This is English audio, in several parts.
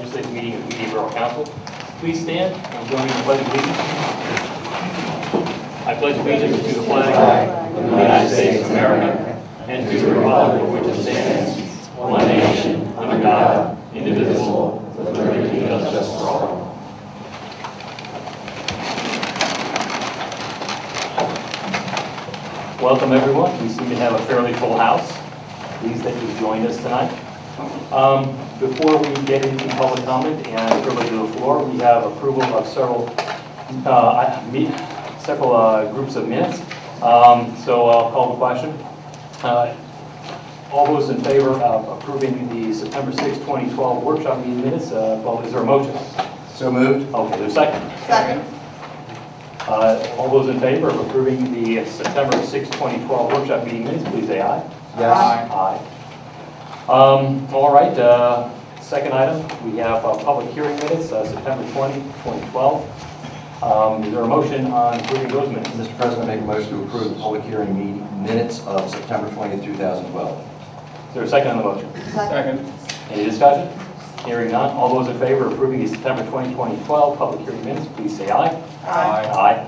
legislative meeting of the Borough Council. Please stand and join me in the Pledge of Allegiance. I pledge allegiance to the flag of the United States of America and to the republic for which it stands, one nation, under God, indivisible, with liberty and justice for all. Welcome everyone. We seem to have a fairly full house. Pleased that you've joined us tonight. Before we get into public comment and privilege of the floor, we have approval of several groups of minutes. So I'll call the question. All those in favor of approving the September 6, 2012 workshop meeting minutes, well, is there a motion? So moved. Okay, there's a second. Second. All those in favor of approving the September 6, 2012 workshop meeting minutes, please say aye. Yes. Aye. All right, second item, we have public hearing minutes, September 20, 2012. Is there a motion on approving those minutes? Mr. President, I make a motion to approve the public hearing meeting minutes of September 20th, 2012. Is there a second on the motion? Second. Any discussion? Hearing none. All those in favor of approving the September 20, 2012 public hearing minutes, please say aye. Aye. Aye.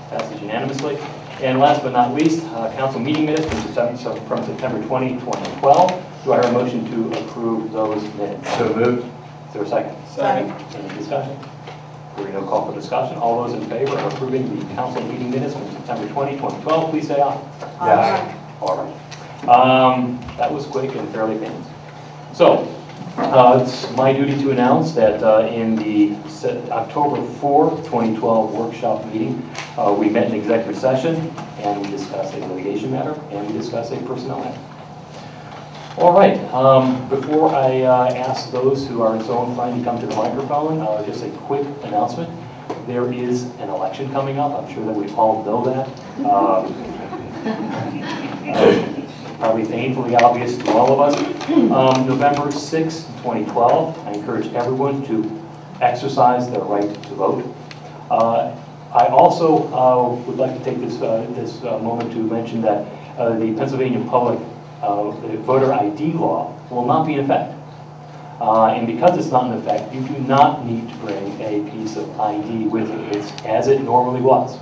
Passes unanimously. And last but not least, council meeting minutes from September 20, 2012. Do I hear a motion to approve those minutes? So moved. Is there a second? Second. Any discussion? Hearing no call for discussion. All those in favor of approving the council meeting minutes from September 20, 2012, please say aye. Yes. All right. That was quick and fairly painless. So, it's my duty to announce that in the October 4, 2012 workshop meeting, we met in executive session and we discussed a litigation matter and we discussed a personnel matter. All right, before I ask those who are so inclined to come to the microphone, just a quick announcement. There is an election coming up. I'm sure that we all know that. Probably painfully obvious to all of us. November 6, 2012, I encourage everyone to exercise their right to vote. I also would like to take this moment to mention that the Pennsylvania Public voter ID law will not be in effect. And because it's not in effect, you do not need to bring a piece of ID with you. It's as it normally was.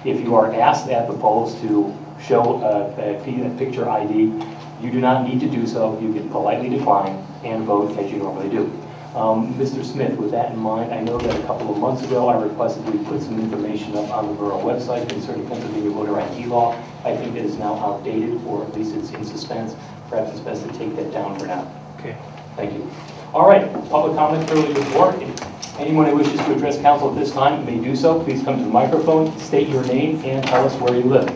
If you are asked at the polls to show a picture ID, you do not need to do so. You can politely decline and vote as you normally do. Mr. Smith, with that in mind, I know that a couple of months ago I requested we put some information up on the Borough website concerning Pennsylvania voter ID law. I think it is now outdated, or at least it's in suspense. Perhaps it's best to take that down for now. Okay. Thank you. All right, public comment privilege of the floor. Anyone who wishes to address council at this time may do so. Please come to the microphone, state your name, and tell us where you live.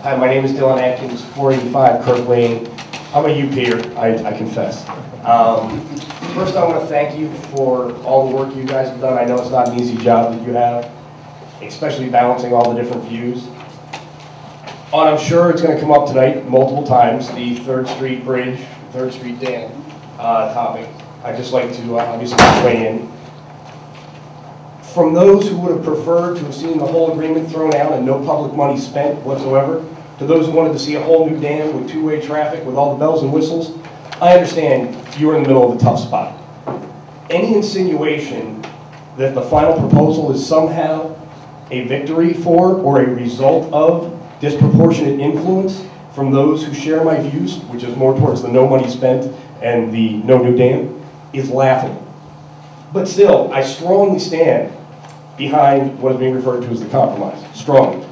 Hi, my name is Dylan Atkins, 485 Kirk Lane. I'm a UP'er, I confess. First, I want to thank you for all the work you guys have done. I know it's not an easy job that you have, especially balancing all the different views. I'm sure it's going to come up tonight multiple times, the 3rd Street Bridge, 3rd Street Dam topic. I'd just like to obviously weigh in. From those who would have preferred to have seen the whole agreement thrown out and no public money spent whatsoever, to those who wanted to see a whole new dam with two-way traffic with all the bells and whistles, I understand you're in the middle of a tough spot. Any insinuation that the final proposal is somehow a victory for or a result of disproportionate influence from those who share my views, which is more towards the no money spent and the no new dam, is laughable. But still, I strongly stand behind what is being referred to as the compromise, strongly.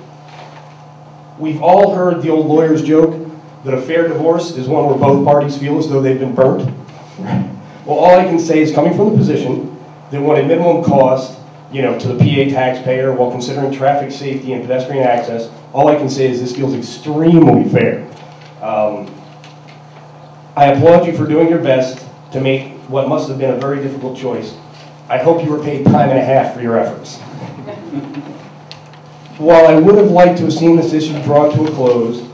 We've all heard the old lawyer's joke that a fair divorce is one where both parties feel as though they've been burnt. Well, all I can say is, coming from the position that when a minimum cost, to the PA taxpayer while considering traffic safety and pedestrian access, all I can say is this feels extremely fair. I applaud you for doing your best to make what must have been a very difficult choice. I hope you were paid time and a half for your efforts. While I would have liked to have seen this issue brought to a close,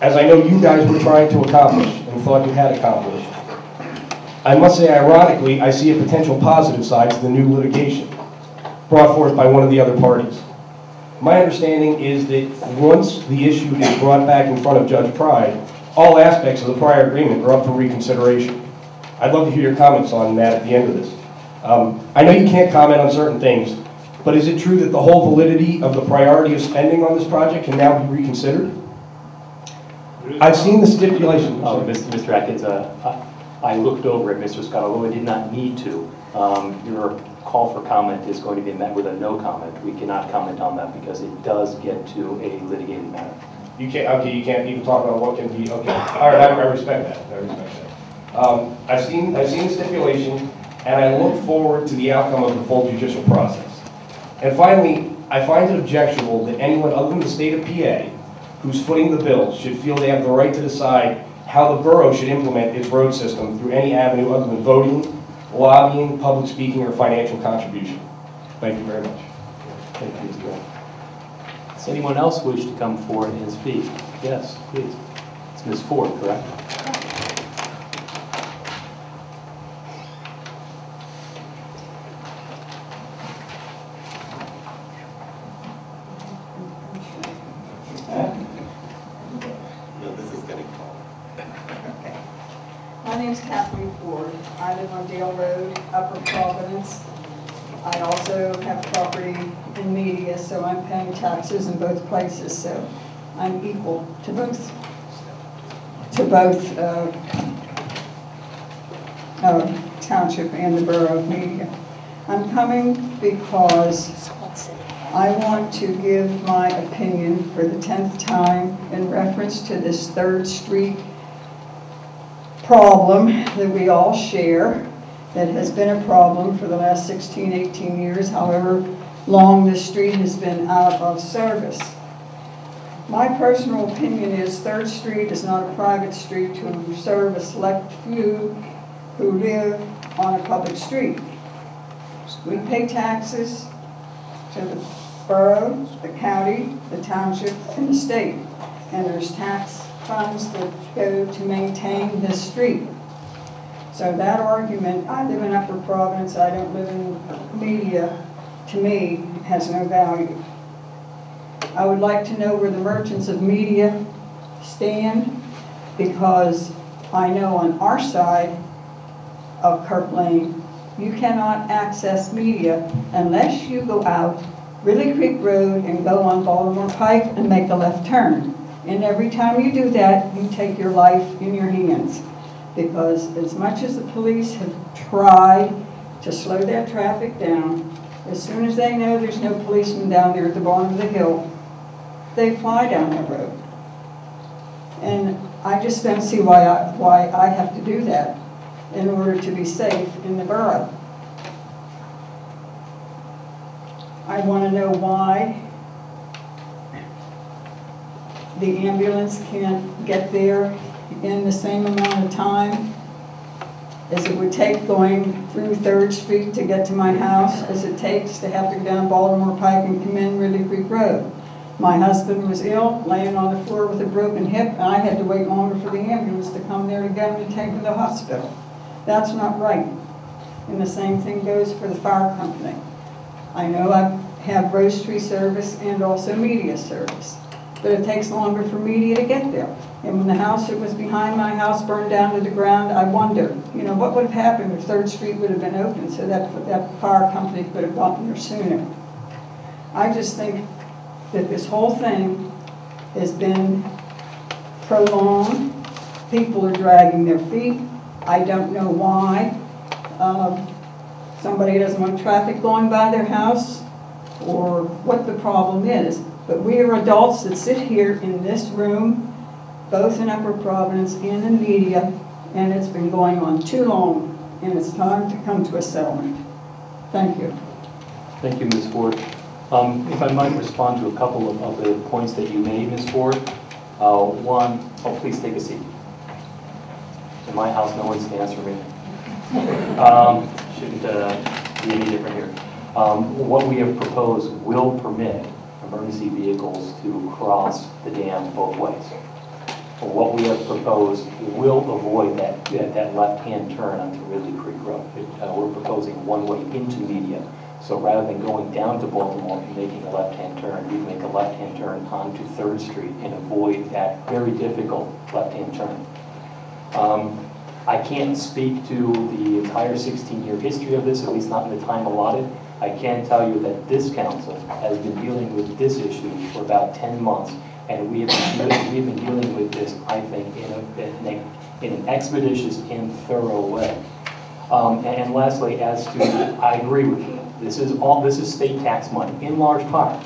as I know you guys were trying to accomplish and thought you had accomplished, I must say, ironically, I see a potential positive side to the new litigation brought forth by one of the other parties. My understanding is that once the issue is brought back in front of Judge Pride, all aspects of the prior agreement are up for reconsideration. I'd love to hear your comments on that at the end of this. I know you can't comment on certain things, but is it true that the whole validity of the priority of spending on this project can now be reconsidered? I've seen the stipulation. Mr. Atkins, I looked over at Mr. Scott, although I did not need to. Your call for comment is going to be met with a no comment. We cannot comment on that because it does get to a litigated matter. You can't, okay, you can't even talk about what can be, okay. All right, I respect that, I respect that. I've seen the stipulation, and I look forward to the outcome of the full judicial process. And finally, I find it objectionable that anyone other than the state of PA who's footing the bill should feel they have the right to decide how the borough should implement its road system through any avenue other than voting, lobbying, public speaking, or financial contribution. Thank you very much. Thank you, Mr. Atkins. Does anyone else wish to come forward and speak? Yes, please. It's Ms. Ford, correct? My name's Kathleen Ford. I live on Dale Road, Upper Providence. I also have property in Media, so I'm paying taxes in both places, so I'm equal to both township and the borough of Media. I'm coming because I want to give my opinion for the 10th time in reference to this 3rd Street problem that we all share, that has been a problem for the last 16, 18 years, however long this street has been out of service. My personal opinion is 3rd Street is not a private street to serve a select few who live on a public street. We pay taxes to the borough, the county, the township, and the state, and there's tax funds that go to maintain this street. So that argument, I live in Upper Providence, I don't live in Media, to me, has no value. I would like to know where the merchants of Media stand, because I know on our side of Kirk Lane, you cannot access Media unless you go out Ridley Creek Road and go on Baltimore Pike and make a left turn. And every time you do that, you take your life in your hands. Because as much as the police have tried to slow that traffic down, as soon as they know there's no policeman down there at the bottom of the hill, they fly down that road. And I just don't see why I have to do that in order to be safe in the borough. I want to know why the ambulance can't get there in the same amount of time as it would take going through 3rd Street to get to my house, as it takes to have to go down Baltimore Pike and come in Ridley Creek Road. My husband was ill, laying on the floor with a broken hip, and I had to wait longer for the ambulance to come there to get him and take him to the hospital. That's not right. And the same thing goes for the fire company. I know I have Rose Tree service and also Media service, but it takes longer for Media to get there. And when the house that was behind my house burned down to the ground, I wondered, what would have happened if 3rd Street would have been open so that fire company could have gotten there sooner. I just think that this whole thing has been prolonged. People are dragging their feet. I don't know why. Somebody doesn't want traffic going by their house, or what the problem is. But we are adults that sit here in this room, both in Upper Providence and in Media, and it's been going on too long, and it's time to come to a settlement. Thank you. Thank you, Ms. Ford. If I might respond to a couple of the points that you made, Ms. Ford. One, please take a seat. In my house, no one stands for me. Shouldn't be any different here. What we have proposed will permit emergency vehicles to cross the dam both ways. What we have proposed will avoid that left-hand turn onto Ridley Creek Road. We're proposing one way into Media, So rather than going down to Baltimore and making a left-hand turn, we make a left-hand turn onto 3rd Street and avoid that very difficult left-hand turn. I can't speak to the entire 16-year history of this, at least not in the time allotted. I can tell you that this council has been dealing with this issue for about 10 months, and we have been dealing with this, I think, in an expeditious and thorough way. And lastly, as to, I agree with you. This is state tax money, in large part.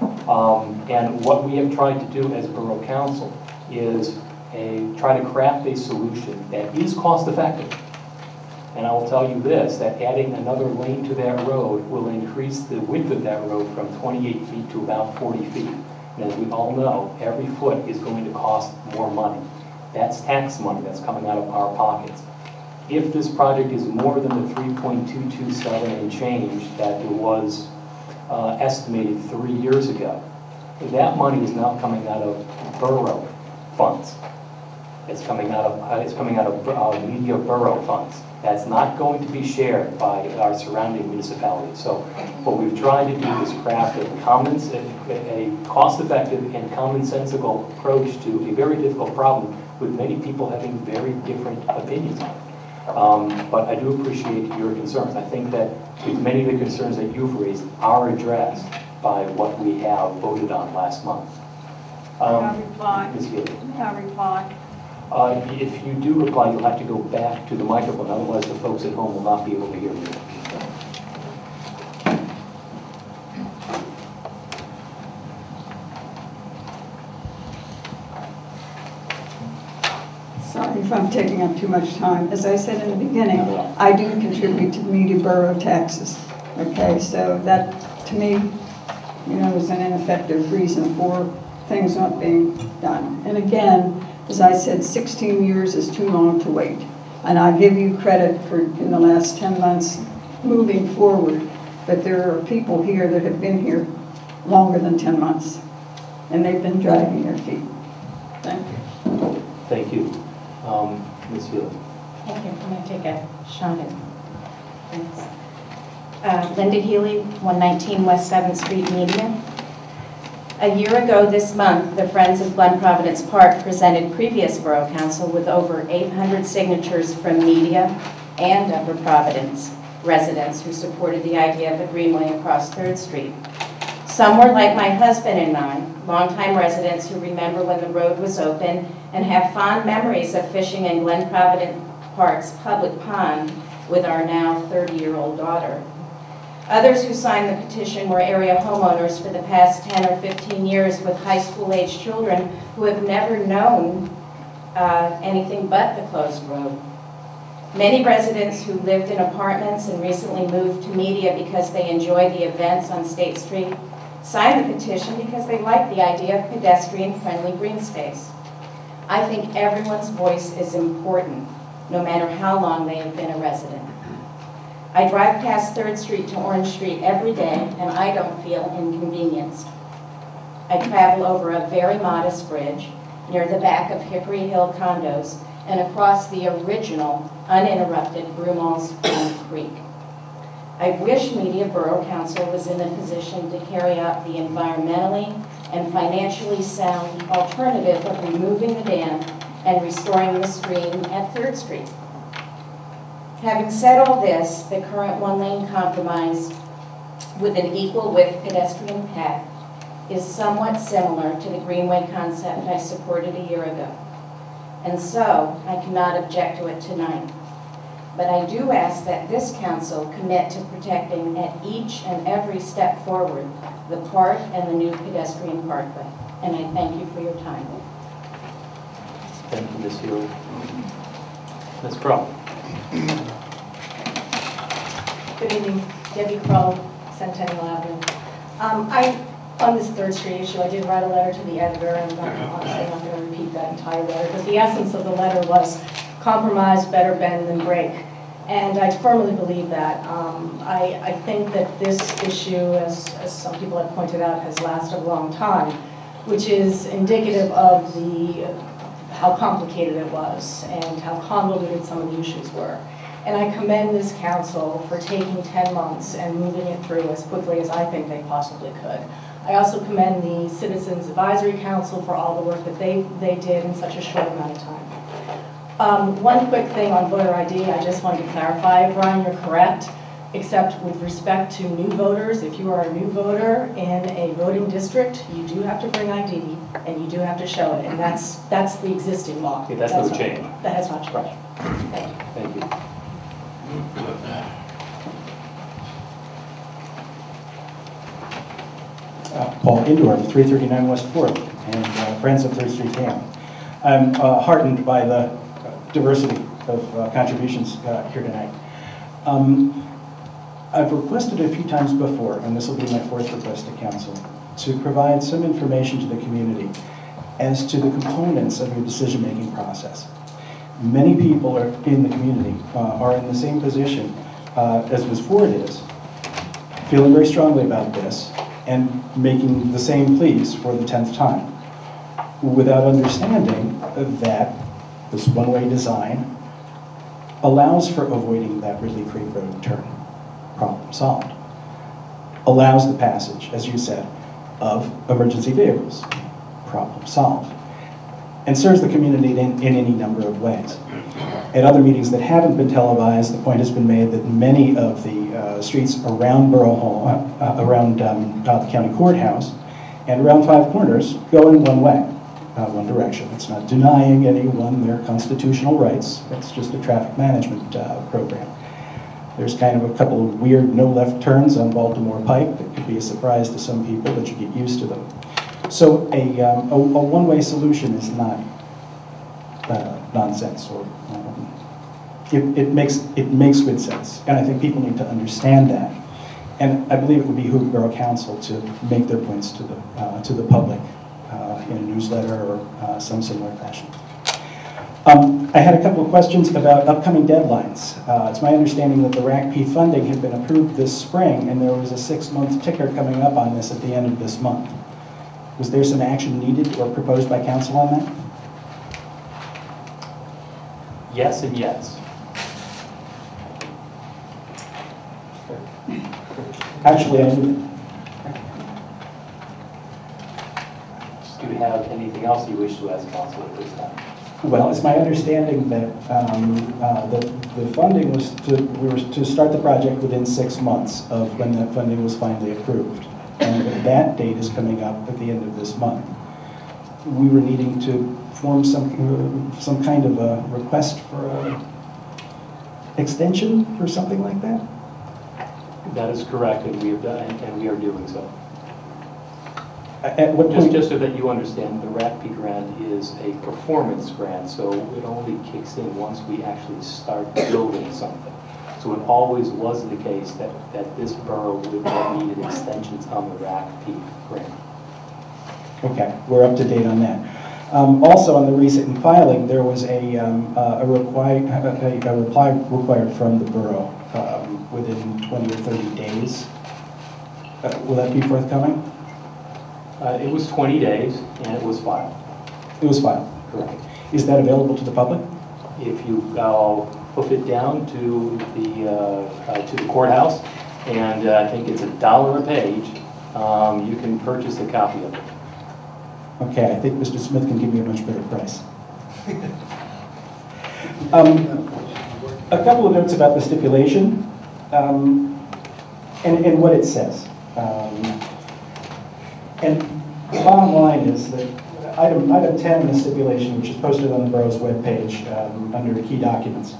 And what we have tried to do as Borough Council is try to craft a solution that is cost effective. And I will tell you this, that adding another lane to that road will increase the width of that road from 28 feet to about 40 feet. And as we all know, every foot is going to cost more money. That's tax money that's coming out of our pockets. If this project is more than the 3.227 and change that it was estimated 3 years ago, that money is now coming out of borough funds. It's coming out of media borough funds. That's not going to be shared by our surrounding municipalities. So what we've tried to do is craft a cost-effective and commonsensical approach to a very difficult problem with many people having very different opinions on it. But I do appreciate your concerns. I think that many of the concerns that you've raised are addressed by what we have voted on last month. May I reply? Ms. Healy. May I reply? If you do reply, you'll have to go back to the microphone, otherwise the folks at home will not be able to hear you. Sorry if I'm taking up too much time. As I said in the beginning, I do contribute to media borough taxes. Okay, so that, to me, is an ineffective reason for things not being done. And again, as I said, 16 years is too long to wait. And I give you credit for, in the last 10 months, moving forward. But there are people here that have been here longer than 10 months. And they've been dragging their feet. Thank you. Thank you. Ms. Healy. Thank you. I'm going to take a shot at Thanks. Linda Healy, 119 West 7th Street, Media. A year ago this month, the Friends of Glen Providence Park presented previous Borough Council with over 800 signatures from media and Upper Providence residents who supported the idea of a greenway across 3rd Street. Some were like my husband and I, longtime residents who remember when the road was open and have fond memories of fishing in Glen Providence Park's public pond with our now 30-year-old daughter. Others who signed the petition were area homeowners for the past 10 or 15 years with high school-age children who have never known anything but the closed road. Many residents who lived in apartments and recently moved to media because they enjoy the events on State Street signed the petition because they like the idea of pedestrian-friendly green space. I think everyone's voice is important, no matter how long they have been a resident. I drive past 3rd Street to Orange Street every day, and I don't feel inconvenienced. I travel over a very modest bridge near the back of Hickory Hill condos and across the original, uninterrupted Broomall's Creek. I wish Media Borough Council was in a position to carry out the environmentally and financially sound alternative of removing the dam and restoring the stream at 3rd Street. Having said all this, the current one-lane compromise with an equal width pedestrian path is somewhat similar to the greenway concept I supported a year ago. And so, I cannot object to it tonight. But I do ask that this council commit to protecting at each and every step forward the park and the new pedestrian parkway. And I thank you for your time. Thank you, Ms. Healy. Ms. Crowe. Good evening, Debbie Crowe, Centennial Avenue. On this 3rd Street issue, I did write a letter to the editor, and obviously I'm not going to repeat that entire letter, but the essence of the letter was compromise, better bend than break. And I firmly believe that. I think that this issue, as some people have pointed out, has lasted a long time, which is indicative of how complicated it was and how convoluted some of the issues were. And I commend this council for taking 10 months and moving it through as quickly as I think they possibly could. I also commend the Citizens Advisory Council for all the work that they did in such a short amount of time. One quick thing on voter ID, I just wanted to clarify, Brian, you're correct, except with respect to new voters. If you are a new voter in a voting district, you do have to bring ID and you do have to show it, and that's the existing law. Okay, that's no change. That has not changed. Thank you. Thank you. Paul Indorf, 339 West 4th, and Friends of Third Street Dam. I'm heartened by the diversity of contributions here tonight. I've requested a few times before, and this will be my fourth request to council, to provide some information to the community as to the components of your decision-making process. Many people in the community are in the same position as Ms. Ford is, feeling very strongly about this, and making the same pleas for the 10th time, without understanding that this one-way design allows for avoiding that Ridley Creek Road turn. Problem solved. Allows the passage, as you said, of emergency vehicles. Problem solved. And serves the community in any number of ways. At other meetings that haven't been televised, the point has been made that many of the streets around Borough Hall, around the county courthouse, and around Five Corners go in one way, one direction. It's not denying anyone their constitutional rights. It's just a traffic management program. There's kind of a couple of weird no left turns on Baltimore Pike that could be a surprise to some people, but you get used to them. So a one-way solution is not nonsense, or it makes good sense, and I think people need to understand that. And I believe it would behoove Borough Council to make their points to the public in a newsletter or some similar fashion. I had a couple of questions about upcoming deadlines. It's my understanding that the RACP funding had been approved this spring, and there was a 6-month ticker coming up on this at the end of this month. Was there some action needed or proposed by council on that? Yes and yes. Actually, I do. Do you have anything else you wish to ask council at this time? Well, it's my understanding that the funding was we were to start the project within 6 months of when that funding was finally approved. And that date is coming up at the end of this month. We were needing to form some kind of a request for an extension or something like that? That is correct, and we have done, and we are doing so. At what point? Just so that you understand, the RACP grant is a performance grant, so it only kicks in once we actually start building something. So it always was the case that this borough would have needed extensions on the RACP grant. Okay, we're up to date on that. Also, on the recent filing, there was a reply required from the borough within 20 or 30 days. Will that be forthcoming? It was 20 days, and it was filed. It was filed. Correct. Is that available to the public? If you hoof it down to the courthouse, and I think it's $1 a page, you can purchase a copy of it. Okay, I think Mr. Smith can give you a much better price. A couple of notes about the stipulation and what it says. And the bottom line is that item 10 in the stipulation, which is posted on the borough's webpage under key documents,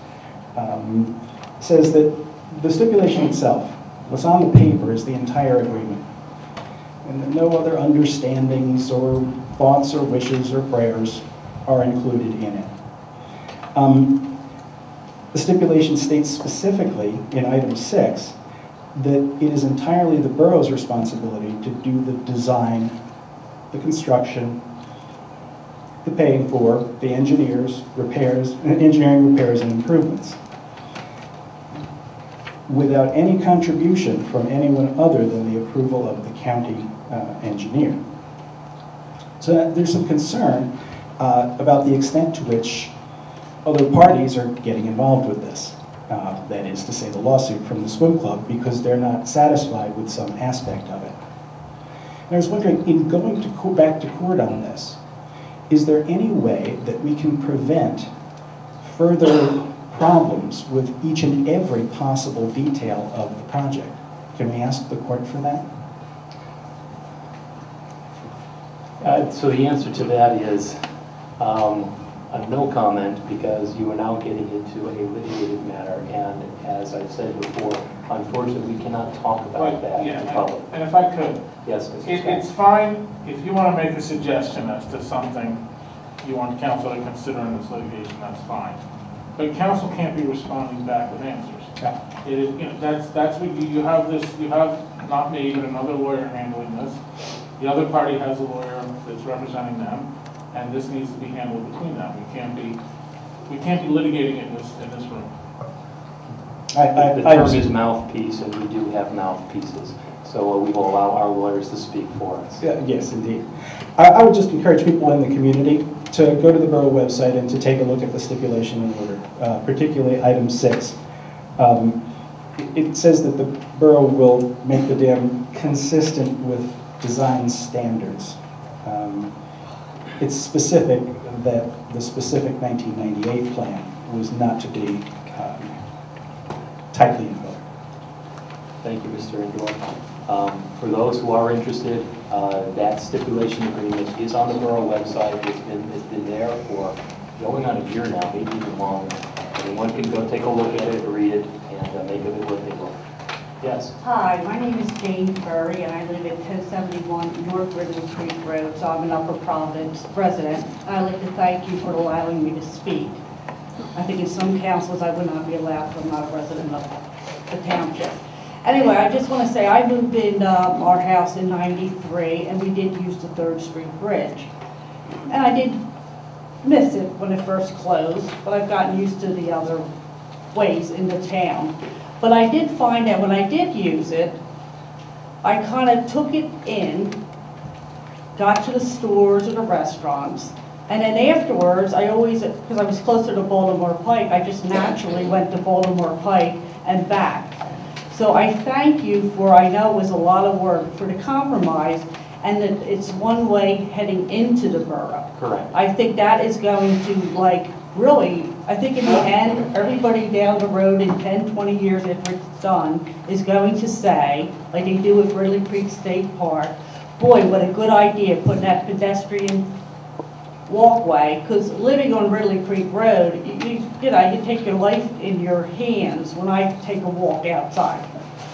says that the stipulation itself, what's on the paper, is the entire agreement. And that no other understandings or thoughts or wishes or prayers are included in it. The stipulation states specifically in item 6 that it is entirely the borough's responsibility to do the design, the construction, the paying for, the engineering, repairs, and improvements, without any contribution from anyone other than the approval of the county engineer. So there's some concern about the extent to which other parties are getting involved with this. that is to say the lawsuit from the swim club, because they're not satisfied with some aspect of it. And I was wondering, in going to back to court on this, is there any way that we can prevent further problems with each and every possible detail of the project? Can we ask the court for that? So the answer to that is a no comment, because you are now getting into a litigated matter, and as I've said before, unfortunately, we cannot talk about that in public. And if I could, Yes, Mr. Scott. it's fine if you want to make a suggestion as to something you want council to consider in this litigation, that's fine. But council can't be responding back with answers. Yeah. It is, that's what you have this, you have not me, but another lawyer handling this. The other party has a lawyer that's representing them, and this needs to be handled between them. We can't be litigating it in this room. The term is mouthpiece, and we do have mouthpieces. So we will allow our lawyers to speak for us. Yes, indeed. I would just encourage people in the community to go to the Borough website and to take a look at the stipulation in order, particularly item 6. It says that the Borough will make the dam consistent with design standards. It's specific that the specific 1998 plan was not to be tightly invoked. Thank you, Mr. Endor. For those who are interested, that stipulation agreement is on the Borough website. It's been there for going on a year now, maybe even longer. Anyone can go take a look at it, read it, and make of it what they will. Yes. Hi, my name is Jane Furry, and I live at 1071 North Ridley Creek Road, so I'm an Upper Providence resident. I'd like to thank you for allowing me to speak. I think in some councils I would not be allowed because I'm not a resident of the township. Anyway, I just want to say I moved in our house in '93, and we did use the 3rd Street Bridge. And I did miss it when it first closed, but I've gotten used to the other ways in the town. But I did find that when I did use it, I kind of took it in, got to the stores or the restaurants, and then afterwards, I always, because I was closer to Baltimore Pike, I just naturally went to Baltimore Pike and back. So I thank you for, I know it was a lot of work, for the compromise, and that it's one way heading into the borough. Correct. I think that is going to, like, really, I think in the end, everybody down the road in 10, 20 years after it's done is going to say, like they do at Ridley Creek State Park, boy, what a good idea, putting that pedestrian walkway, because living on Ridley Creek Road, you know, you take your life in your hands when I take a walk outside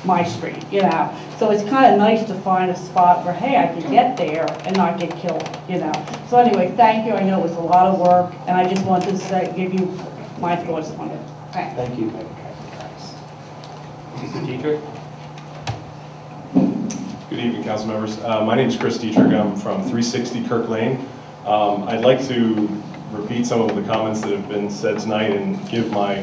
my street, you know. So it's kind of nice to find a spot where, hey, I can get there and not get killed, you know. So anyway, thank you. I know it was a lot of work, and I just wanted to say, give you my thoughts on it. Thanks. Thank you. Mr. Dietrich? Good evening, council members. My name is Chris Dietrich. I'm from 360 Kirk Lane. I'd like to repeat some of the comments that have been said tonight and give my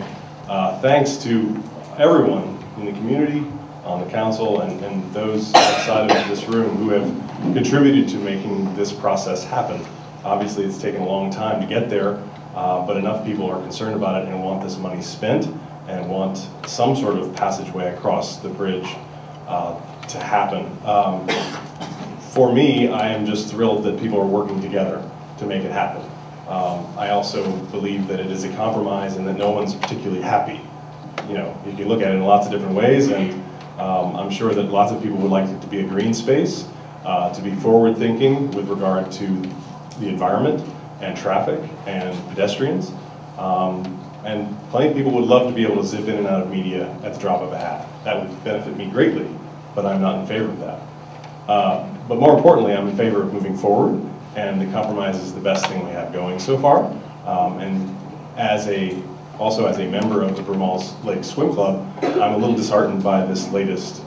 thanks to everyone in the community, on the council, and those outside of this room who have contributed to making this process happen. Obviously, it's taken a long time to get there, but enough people are concerned about it and want this money spent and want some sort of passageway across the bridge to happen. For me, I am just thrilled that people are working together to make it happen. I also believe that it is a compromise and that no one's particularly happy. You know, you can look at it in lots of different ways, and I'm sure that lots of people would like it to be a green space, to be forward-thinking with regard to the environment and traffic and pedestrians. And plenty of people would love to be able to zip in and out of media at the drop of a hat. That would benefit me greatly, but I'm not in favor of that. But more importantly, I'm in favor of moving forward, and the compromise is the best thing we have going so far. And also as a member of the Brumal's Lake Swim Club, I'm a little disheartened by this latest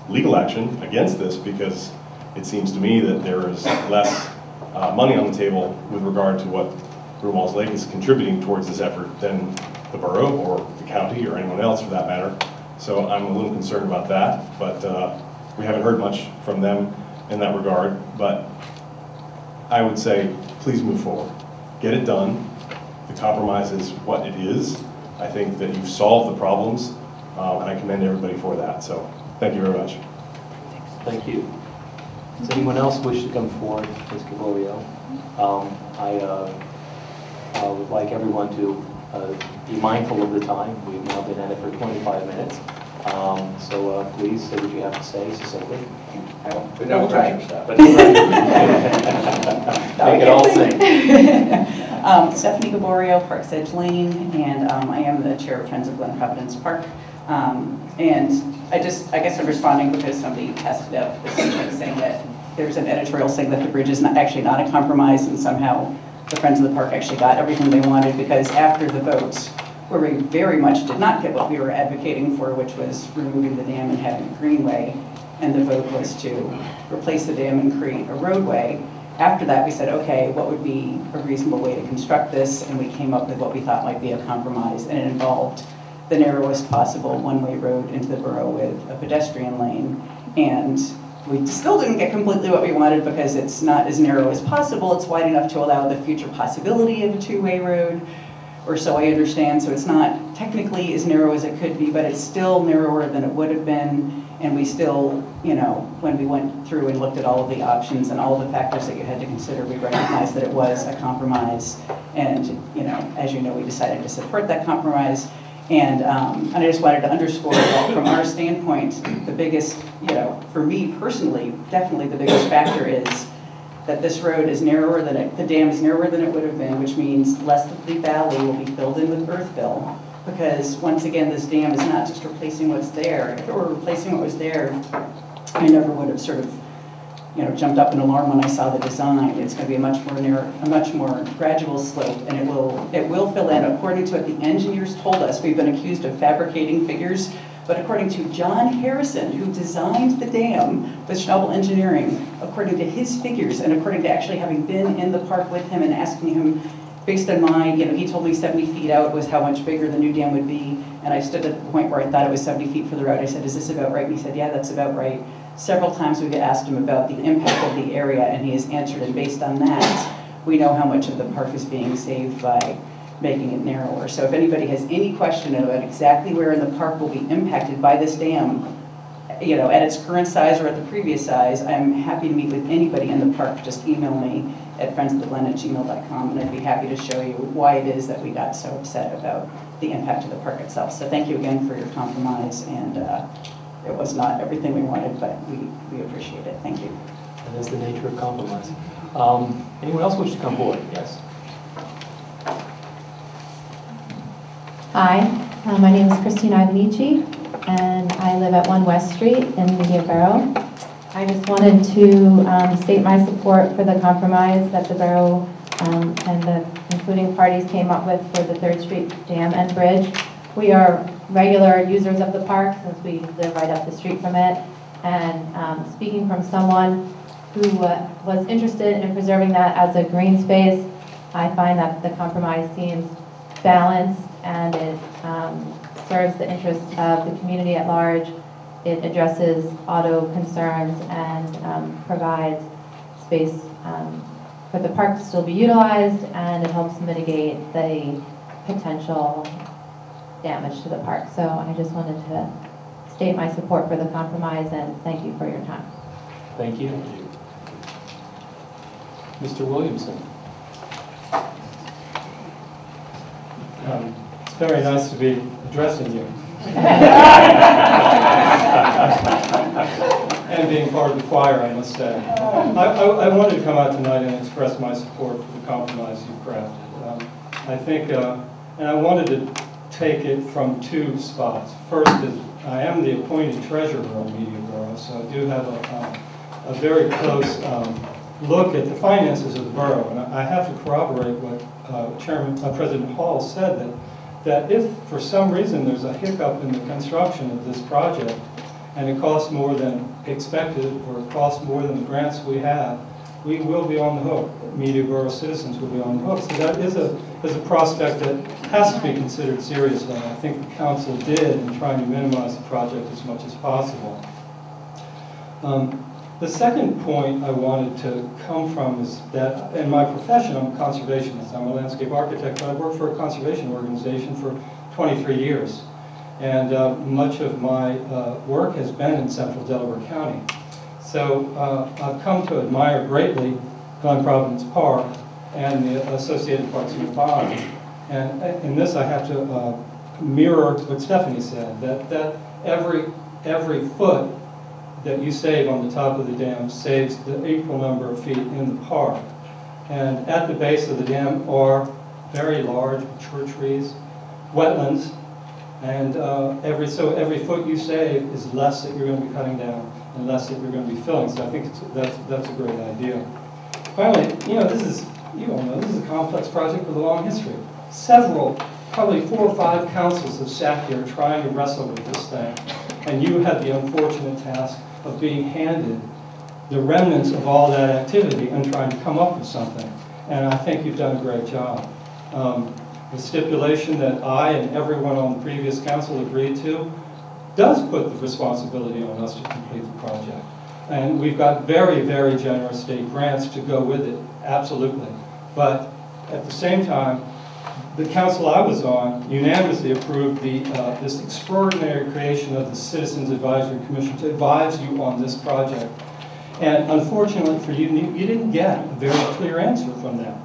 legal action against this, because it seems to me that there is less money on the table with regard to what Brumal's Lake is contributing towards this effort than the borough or the county or anyone else for that matter. So I'm a little concerned about that, but we haven't heard much from them in that regard. But I would say, please move forward. Get it done. The compromise is what it is. I think that you've solved the problems, and I commend everybody for that. So thank you very much. Thank you. Does anyone else wish to come forward, Ms. Gregorio? I would like everyone to be mindful of the time. We've now been at it for 25 minutes. So please say what you have to say succinctly. But no pressure, Steph. But make it all sing. Stephanie Gaborio, Parks Edge Lane, and I am the chair of Friends of Glen Providence Park. And I guess I'm responding because somebody tested out this evening saying that there's an editorial saying that the bridge is actually not a compromise, and somehow the Friends of the Park actually got everything they wanted, because after the votes, where we very much did not get what we were advocating for, which was removing the dam and having a greenway, and the vote was to replace the dam and create a roadway. After that, we said, okay, what would be a reasonable way to construct this? And we came up with what we thought might be a compromise, and it involved the narrowest possible one-way road into the borough with a pedestrian lane. And we still didn't get completely what we wanted, because it's not as narrow as possible. It's wide enough to allow the future possibility of a two-way road, or so I understand. So it's not technically as narrow as it could be, but it's still narrower than it would have been. And we still, you know, when we went through and looked at all of the options and all of the factors that you had to consider, we recognized that it was a compromise. And, you know, as you know, we decided to support that compromise. And I just wanted to underscore that from our standpoint, the biggest, you know, for me personally, definitely the biggest factor is that this road is narrower than the dam is narrower than it would have been, which means less of the valley will be filled in with earth fill. Because once again, this dam is not just replacing what's there. If it were replacing what was there, I never would have sort of, you know, jumped up an alarm when I saw the design. It's going to be a much more gradual slope, and it will fill in according to what the engineers told us. We've been accused of fabricating figures, but according to John Harrison, who designed the dam with Schnabel Engineering, according to his figures, and according to actually having been in the park with him and asking him, based on my, you know, he told me 70 feet out was how much bigger the new dam would be, and I stood at the point where I thought it was 70 feet for the road. I said, is this about right? And he said, yeah, that's about right. Several times we've asked him about the impact of the area, and he has answered, and based on that, we know how much of the park is being saved by making it narrower. So if anybody has any question about exactly where in the park will be impacted by this dam, you know, at its current size or at the previous size, I'm happy to meet with anybody in the park. Just email me at friendsoftheglen@gmail.com, and I'd be happy to show you why it is that we got so upset about the impact of the park itself. So thank you again for your compromise, and it was not everything we wanted, but we appreciate it. Thank you. That is the nature of compromise. Anyone else wish to come forward? Yes. Hi, my name is Christine Aglici, and I live at 1 West Street in Media Borough. I just wanted to state my support for the compromise that the borough and the including parties came up with for the 3rd Street Dam and Bridge. We are regular users of the park since we live right up the street from it, and speaking from someone who was interested in preserving that as a green space, I find that the compromise seems balanced, and it serves the interests of the community at large. It addresses auto concerns and provides space for the park to still be utilized, and it helps mitigate the potential damage to the park. So I just wanted to state my support for the compromise, and thank you for your time. Thank you. Mr. Williamson. It's very nice to be addressing you. And being part of the choir, I must say. I wanted to come out tonight and express my support for the compromise you've crafted. I think, and I wanted to take it from 2 spots. First is, I am the appointed treasurer of Media Borough, so I do have a very close look at the finances of the borough. And I have to corroborate what President Hall said, that if for some reason there's a hiccup in the construction of this project and it costs more than expected, or it costs more than the grants we have, we will be on the hook. Media Borough citizens will be on the hook. So that is a prospect that has to be considered seriously. I think the council did in trying to minimize the project as much as possible. The second point I wanted to come from is that in my profession, I'm a conservationist. I'm a landscape architect, but I worked for a conservation organization for 23 years. And much of my work has been in central Delaware County. So I've come to admire greatly Glen Providence Park and the associated parks nearby. And in this I have to mirror what Stephanie said, that every foot that you save on the top of the dam saves the equal number of feet in the park. And at the base of the dam are very large mature trees, wetlands, and every foot you save is less that you're going to be cutting down and less that you're going to be filling. So I think that's a great idea. Finally, you all know, this is a complex project with a long history. Probably 4 or 5 councils have sat here trying to wrestle with this thing, and you had the unfortunate task of being handed the remnants of all that activity and trying to come up with something. And I think you've done a great job. The stipulation that I and everyone on the previous council agreed to does put the responsibility on us to complete the project. And we've got very, very generous state grants to go with it, absolutely. But at the same time, the council I was on unanimously approved this extraordinary creation of the Citizens Advisory Commission to advise you on this project. And unfortunately for you, you didn't get a very clear answer from them.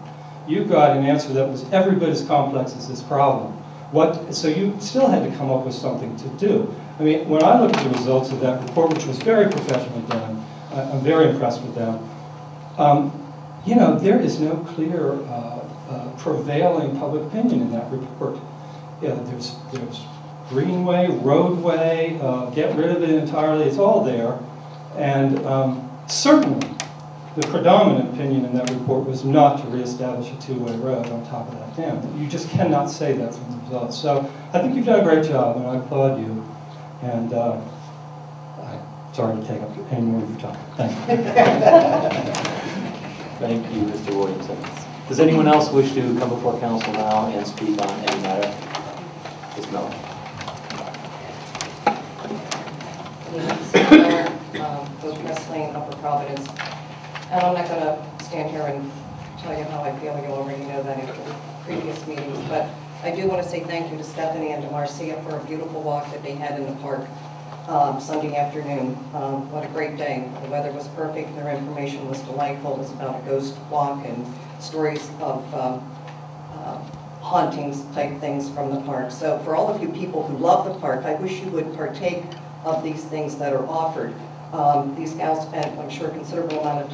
You got an answer that was every bit as complex as this problem. So you still had to come up with something to do. I mean, when I looked at the results of that report, which was very professionally done, I'm very impressed with them. There is no clear prevailing public opinion in that report. There's greenway, roadway, get rid of it entirely, it's all there. And certainly, the predominant opinion in that report was not to reestablish a 2-way road on top of that dam. You just cannot say that from the results. So I think you've done a great job, and I applaud you. And I'm sorry to take up any more of your time. Thank you. Thank you, Mr. Williamson. Does anyone else wish to come before council now and speak on any matter? Ms. Miller. Boat Wrestling, Upper Providence. And I'm not going to stand here and tell you how I feel. You already know that in previous meetings. But I do want to say thank you to Stephanie and to Marcia for a beautiful walk that they had in the park Sunday afternoon. What a great day. The weather was perfect. Their information was delightful. It was about a ghost walk and stories of hauntings type things from the park. So for all of you people who love the park, I wish you would partake of these things that are offered. These gals spent, I'm sure, a considerable amount of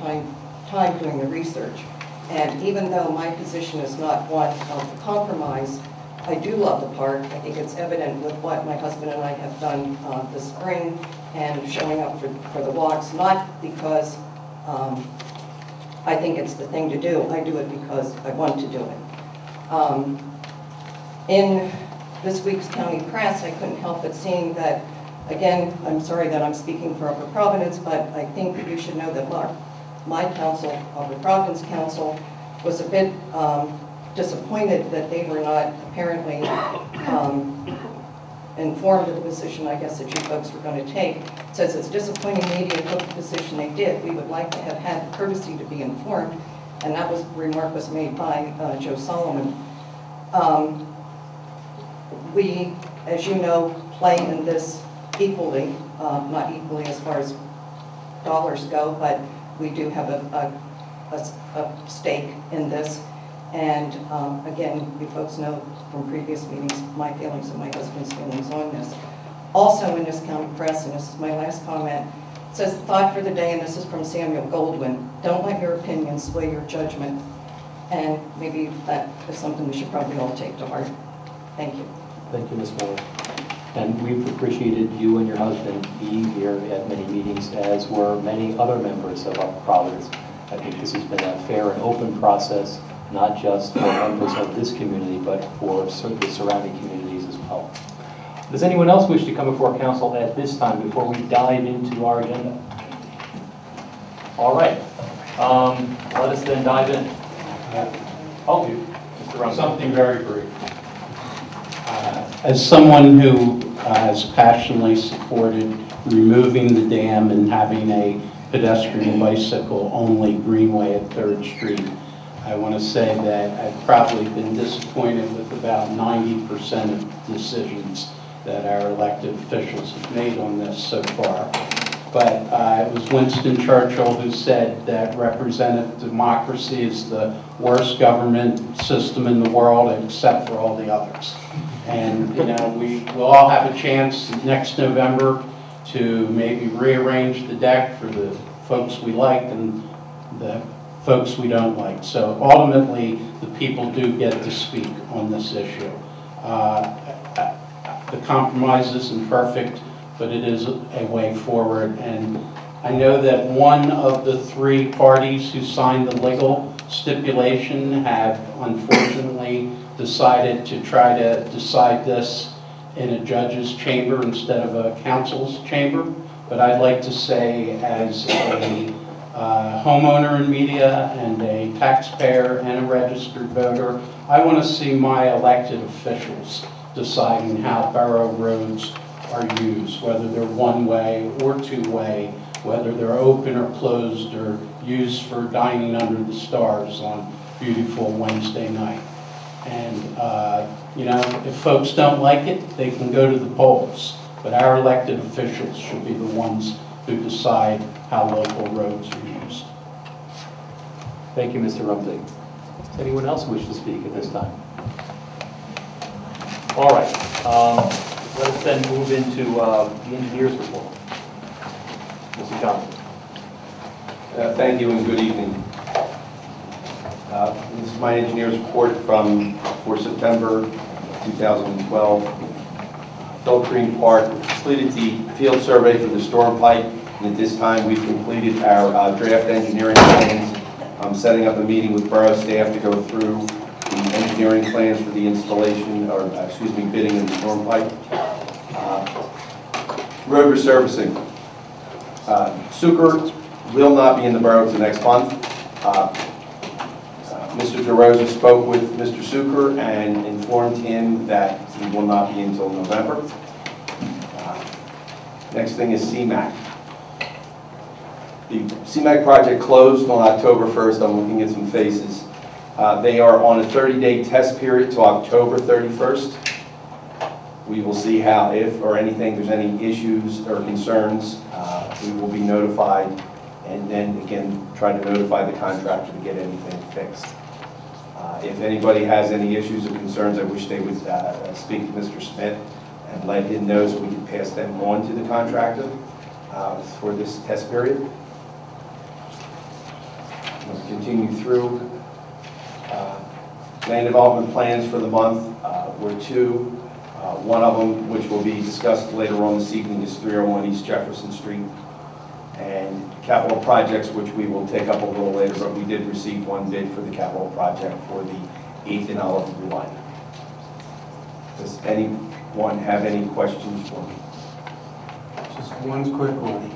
time doing the research. And even though my position is not one of compromise, I do love the park. I think it's evident with what my husband and I have done this spring and showing up for the walks, not because I think it's the thing to do. I do it because I want to do it. In this week's county press, I couldn't help but seeing that, again, I'm sorry that I'm speaking for Upper Providence, but I think that you should know that my council, Upper Providence Council, was a bit disappointed that they were not apparently informed of the position, I guess, that you folks were going to take. It says it's disappointing media took the position they did. We would like to have had the courtesy to be informed, and that remark was made by Joe Solomon. We, as you know, play in this equally, not equally as far as dollars go, but we do have a stake in this. And again, you folks know from previous meetings my feelings and my husband's feelings on this. Also in this county press, and this is my last comment, it says, thought for the day, and this is from Samuel Goldwyn, don't let your opinions sway your judgment. And maybe that is something we should probably all take to heart. Thank you. Thank you, Ms. Miller. And we've appreciated you and your husband being here at many meetings, as were many other members of Upper Providence. I think this has been a fair and open process, not just for members of this community, but for the surrounding communities as well. Does anyone else wish to come before council at this time before we dive into our agenda? All right. Let us then dive in. Mr. Rumsfeld. Something very brief. As someone who has passionately supported removing the dam and having a pedestrian bicycle only greenway at 3rd Street, I want to say that I've probably been disappointed with about 90% of decisions that our elected officials have made on this so far. But it was Winston Churchill who said that representative democracy is the worst government system in the world except for all the others. And, you know, we'll all have a chance next November to maybe rearrange the deck for the folks we like and the folks we don't like. So ultimately, the people do get to speak on this issue. The compromise isn't perfect, but it is a way forward. And I know that one of the three parties who signed the legal stipulation have unfortunately decided to try to decide this in a judge's chamber instead of a council's chamber. But I'd like to say, as a homeowner in media and a taxpayer and a registered voter, I want to see my elected officials deciding how borough roads are used, whether they're one-way or two-way, whether they're open or closed or used for dining under the stars on beautiful Wednesday night. And, you know, if folks don't like it, they can go to the polls. But our elected officials should be the ones who decide how local roads are used. Thank you, Mr. Rumsey. Does anyone else wish to speak at this time? All right. Let's then move into the engineer's report. Mr. Johnson. Thank you and good evening. This is my engineer's report for September 2012. Filtering Park completed the field survey for the storm pipe, and at this time we've completed our draft engineering plans. I'm setting up a meeting with borough staff to go through the engineering plans for the installation, or excuse me, bidding of the storm pipe. Road resurfacing. Sucre will not be in the borough until next month. Mr. DeRosa spoke with Mr. Sucre and informed him that he will not be until November. Next thing is CMAC. The CMAC project closed on October 1st. I'm looking at some faces. They are on a 30-day test period to October 31st. We will see how, if or anything, there's any issues or concerns. We will be notified, and then again try to notify the contractor to get anything fixed. If anybody has any issues or concerns, I wish they would speak to Mr. Smith and let him know so we can pass them on to the contractor for this test period. Let's continue through. Land development plans for the month were two. One of them, which will be discussed later on this evening, is 301 East Jefferson Street. And capital projects, which we will take up a little later, but we did receive one bid for the capital project for the 8th and Olive Blue line. Does anyone have any questions for me? Just one quick one,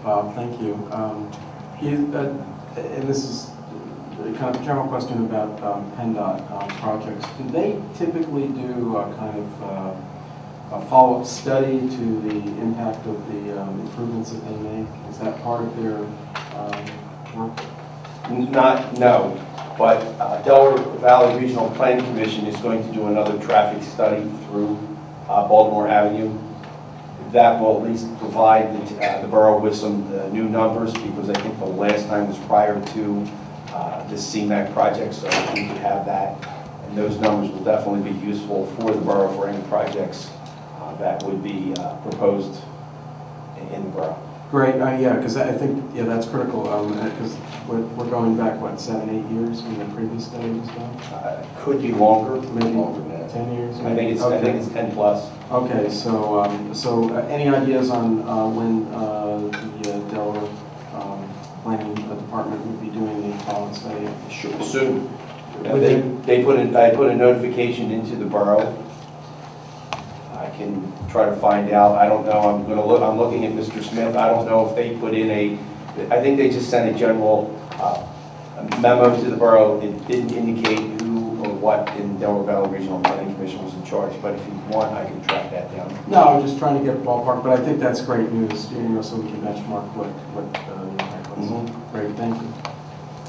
Bob, thank you. And this is kind of a general question about PennDOT projects. Do they typically do a kind of a follow-up study to the impact of the improvements that they make? Is that part of their work? No, but Delaware Valley Regional Planning Commission is going to do another traffic study through Baltimore Avenue. That will at least provide the borough with some new numbers, because I think the last time was prior to this CMAC project, so we could have that. And those numbers will definitely be useful for the borough for any projects that would be proposed in the borough. Great, yeah, because I think, yeah, that's critical, because we're going back, what, 7, 8 years when the previous study was done? Could be longer. Maybe longer than that. 10 years? I think it's, okay. I think it's 10 plus. Okay, so so any ideas on when the Delaware Planning Department would be doing the follow-up study? Sure, soon. I put a notification into the borough. I can try to find out. I don't know. I'm looking at Mr. Smith. I don't know if they put in I think they just sent a general memo to the borough. It didn't indicate who or what in Delaware Valley Regional Planning Commission was in charge. But if you want, I can track that down. No, I'm just trying to get a ballpark. But I think that's great news, you know, so we can benchmark what the impact was. Great, thank you.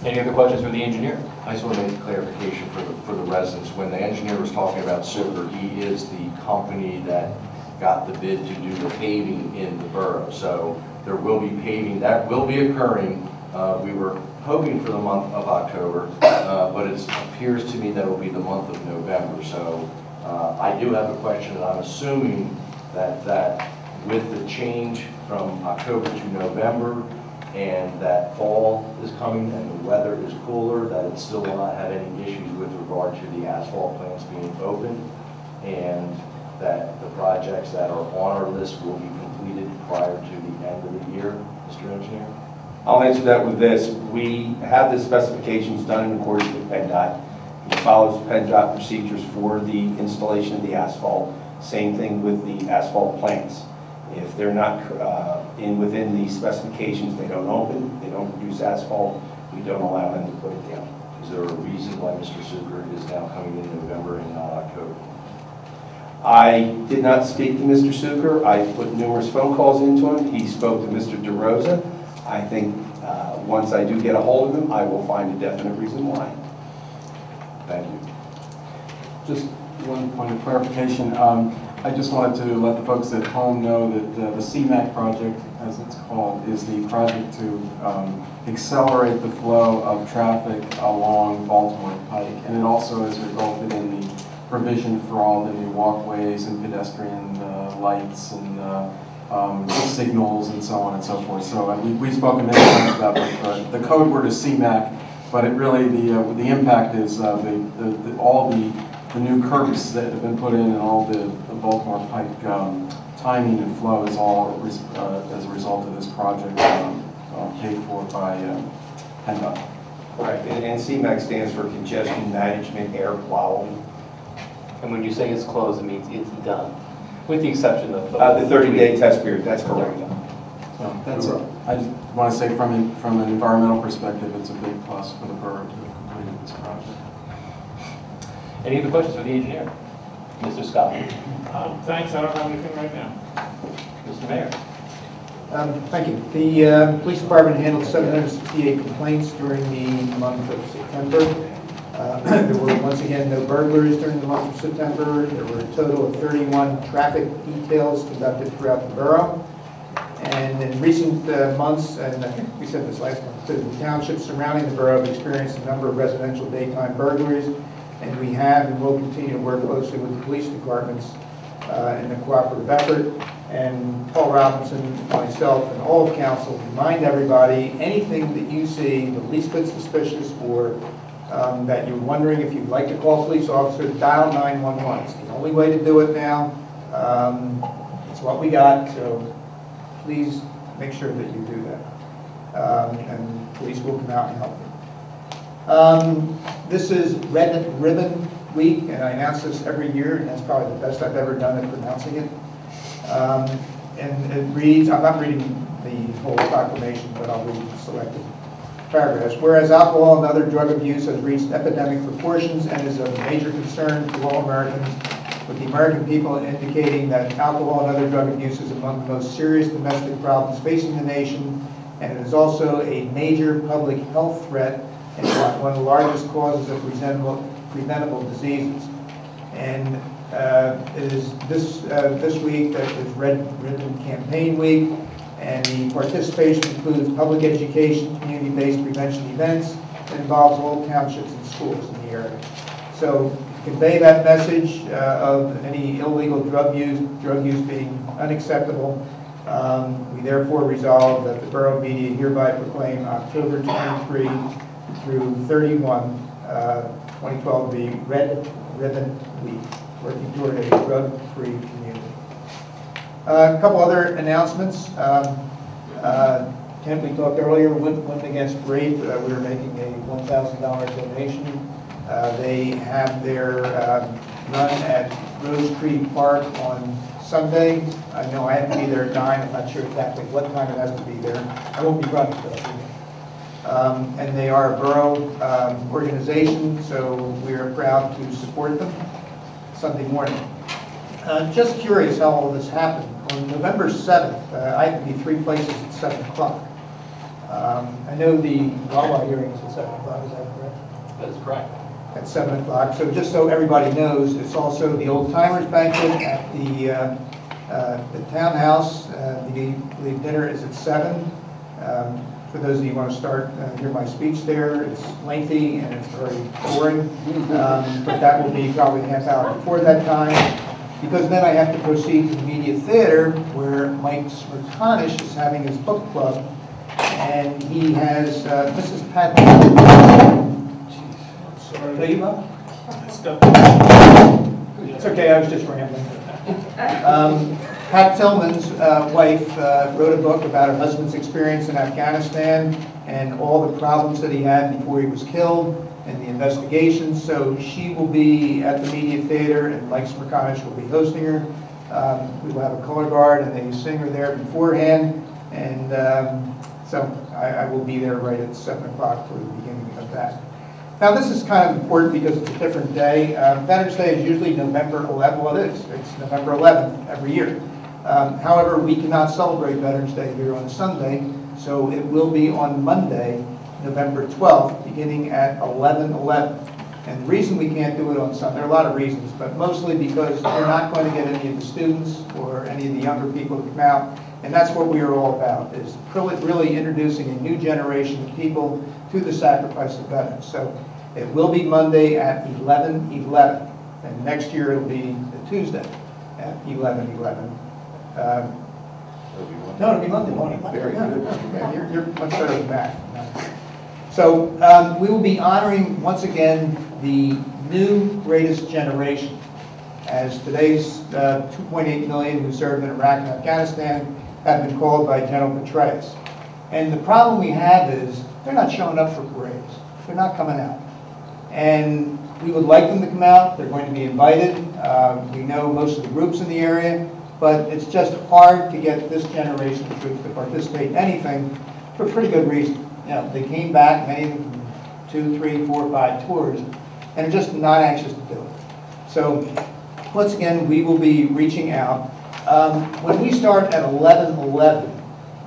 Any other questions for the engineer? I just want to make a clarification for the residents. When the engineer was talking about Sugar, he is the company that got the bid to do the paving in the borough. So there will be paving, that will be occurring. We were hoping for the month of October, but it appears to me that it will be the month of November. So I do have a question, and I'm assuming that with the change from October to November, and that fall is coming and the weather is cooler, that it still will not have any issues with regard to the asphalt plants being open, and that the projects that are on our list will be completed prior to the end of the year, Mr. Engineer? I'll answer that with this. We have the specifications done in accordance with PennDOT. It follows PennDOT procedures for the installation of the asphalt. Same thing with the asphalt plants. If they're not within the specifications, they don't open, they don't produce asphalt, we don't allow them to put it down. Is there a reason why Mr. Sugar is now coming in November and not October? I did not speak to Mr. Suker. I put numerous phone calls into him. He spoke to Mr. DeRosa. I think once I do get a hold of him, I will find a definite reason why. Thank you. Just one point of clarification. I just wanted to let the folks at home know that the CMAC project, as it's called, is the project to accelerate the flow of traffic along Baltimore Pike. And it also has resulted in the provision for all the new walkways and pedestrian lights and signals and so on and so forth. So we've spoken many times about the code word is CMAC, but it really, the impact is all the new curbs that have been put in and all the Baltimore Pike timing and flow is all as a result of this project paid for by PennDOT. Right, and CMAQ stands for Congestion Management Air Quality. And when you say it's closed, it means it's done, with the exception of the 30-day test period. That's correct. So that's it. I just want to say from an environmental perspective, it's a big plus for the borough to have completed this project. Any other questions for the engineer? Mr. Scott? Thanks, I don't have anything right now. Mr. Mayor? Thank you. The police department handled 768 complaints during the month of September. There were once again no burglaries during the month of September. There were a total of 31 traffic details conducted throughout the borough. And in recent months, and I think we said this last month too, the townships surrounding the borough have experienced a number of residential daytime burglaries. And we have and will continue to work closely with the police departments in a cooperative effort. And Paul Robinson, myself, and all of council remind everybody, anything that you see the least bit suspicious or that you're wondering if you'd like to call a police officer, dial 911. It's the only way to do it now. It's what we got, so please make sure that you do that. And police will come out and help you. This is Red Ribbon Week, and I announce this every year, and that's probably the best I've ever done at pronouncing it. And it reads, I'm not reading the whole proclamation, but I'll read selected paragraphs. Whereas alcohol and other drug abuse has reached epidemic proportions and is of major concern to all Americans, with the American people indicating that alcohol and other drug abuse is among the most serious domestic problems facing the nation, and it is also a major public health threat and one of the largest causes of preventable diseases. And it is this week that is Red Ribbon Campaign Week, and the participation includes public education, community-based prevention events that involves all townships and schools in the area. So to convey that message of any illegal drug use being unacceptable, we therefore resolve that the Borough Media hereby proclaim October 23 through 31, 2012 to be Red Ribbon Week, working toward a drug-free community. A couple other announcements. Kent, we talked earlier, Women Against Rape. We were making a $1,000 donation. They have their run at Rose Creek Park on Sunday. I know I have to be there at 9. I'm not sure exactly what time it has to be there. I won't be running, but I'll be there. And they are a borough organization, so we are proud to support them Sunday morning. Just curious how all this happened. On November 7th, I had to be 3 places at 7 o'clock. I know the Wawa hearing is at 7 o'clock, is that correct? That is correct. At 7 o'clock. So just so everybody knows, it's also the Old Timers Banquet at the townhouse. The dinner is at 7. For those of you who want to start, hear my speech there, it's lengthy and it's very boring, but that will be probably a half hour before that time, because then I have to proceed to the Media Theater, where Mike Smirkanish is having his book club, and he has Mrs. Pat. Sorry, it's okay, I was just rambling. Pat Tillman's wife wrote a book about her husband's experience in Afghanistan and all the problems that he had before he was killed and the investigations. So she will be at the Media Theater, and Mike Smirkanish will be hosting her. We will have a color guard and a singer there beforehand, and so I will be there right at 7 o'clock for the beginning of that. Now, this is kind of important because it's a different day. Veterans Day is usually November 11th. Well, it is. It's November 11th every year. However, we cannot celebrate Veterans Day here on a Sunday, so it will be on Monday, November 12th, beginning at 11:11. And the reason we can't do it on Sunday, there are a lot of reasons, but mostly because we're not going to get any of the students or any of the younger people to come out. And that's what we are all about, is really introducing a new generation of people to the sacrifice of veterans. So it will be Monday at 11:11, and next year it'll be a Tuesday at 11:11. No, it'll be Monday morning. Very good. Yeah, you're much better than that. So we will be honoring, once again, the new greatest generation, as today's 2.8 million who served in Iraq and Afghanistan have been called by General Petraeus. And the problem we have is they're not showing up for parades. They're not coming out. And we would like them to come out. They're going to be invited. We know most of the groups in the area, but it's just hard to get this generation of troops to participate in anything for a pretty good reason. You know, they came back, many of them from 2, 3, 4, 5 tours, and are just not anxious to do it. So once again, we will be reaching out. When we start at 11:11,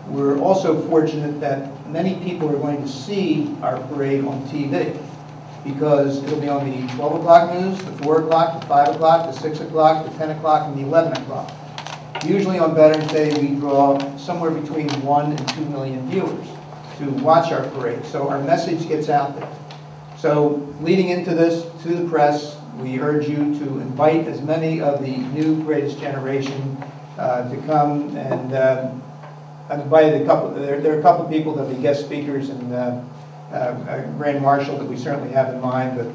we're also fortunate that many people are going to see our parade on TV, because it'll be on the 12 o'clock news, the 4 o'clock, the 5 o'clock, the 6 o'clock, the 10 o'clock, and the 11 o'clock. Usually on Veterans Day, we draw somewhere between 1 and 2 million viewers to watch our parade, so our message gets out there. So leading into this, to the press, we urge you to invite as many of the new greatest generation to come, and I've invited a couple. There are a couple of people that will be guest speakers, and a Grand Marshal that we certainly have in mind, but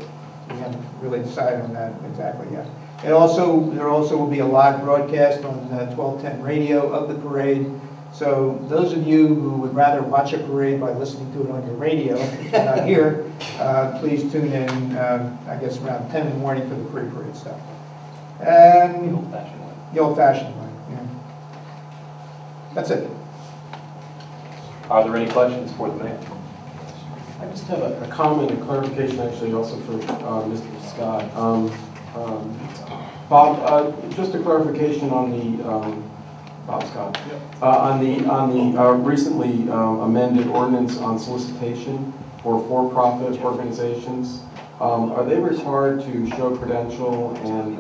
we haven't really decided on that exactly yet. There also will be a live broadcast on 1210 radio of the parade. So those of you who would rather watch a parade by listening to it on your radio, if you're not here, please tune in, I guess around 10 in the morning for the pre-parade stuff. And the old-fashioned way, yeah. That's it. Are there any questions for the mayor? I just have a comment and clarification, actually, also for Mr. Scott. Bob, just a clarification on the Bob Scott, on the recently amended ordinance on solicitation for for-profit organizations. Are they required to show credential and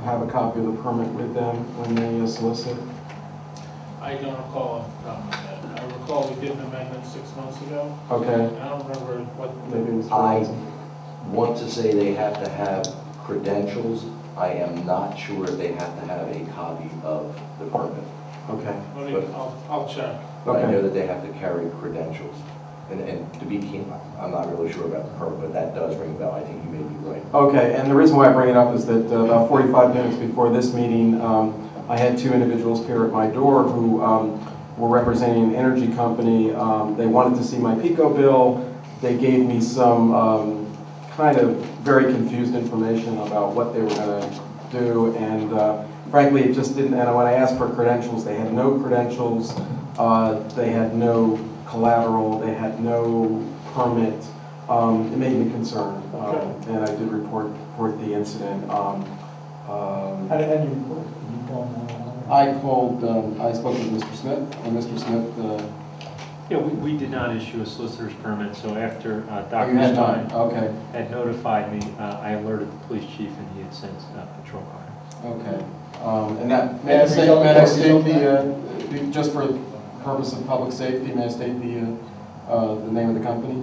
have a copy of the permit with them when they solicit? I don't recall off the top of my head. I recall we did an amendment 6 months ago. Okay. I don't remember what. Maybe it was I want to say they have to have credentials. I am not sure if they have to have a copy of the permit. Okay. I'll check. But I know that they have to carry credentials. And to be keen, I'm not really sure about the permit, but that does ring a bell. I think you may be right. Okay, and the reason why I bring it up is that about 45 minutes before this meeting, I had 2 individuals appear at my door who were representing an energy company. They wanted to see my PICO bill. They gave me some kind of very confused information about what they were going to do, and frankly, it just didn't. And when I asked for credentials, they had no credentials. They had no collateral. They had no permit. It made me concerned, and I did report the incident. How did you report? I called. I spoke with Mr. Smith, and Mr. Smith Yeah, we did not issue a solicitor's permit, so after Oh, Dr. you had Stein not? Okay. had notified me, I alerted the police chief and he had sent a patrol car. Okay. And that, may I state the, just for purpose of public safety, may I state the name of the company?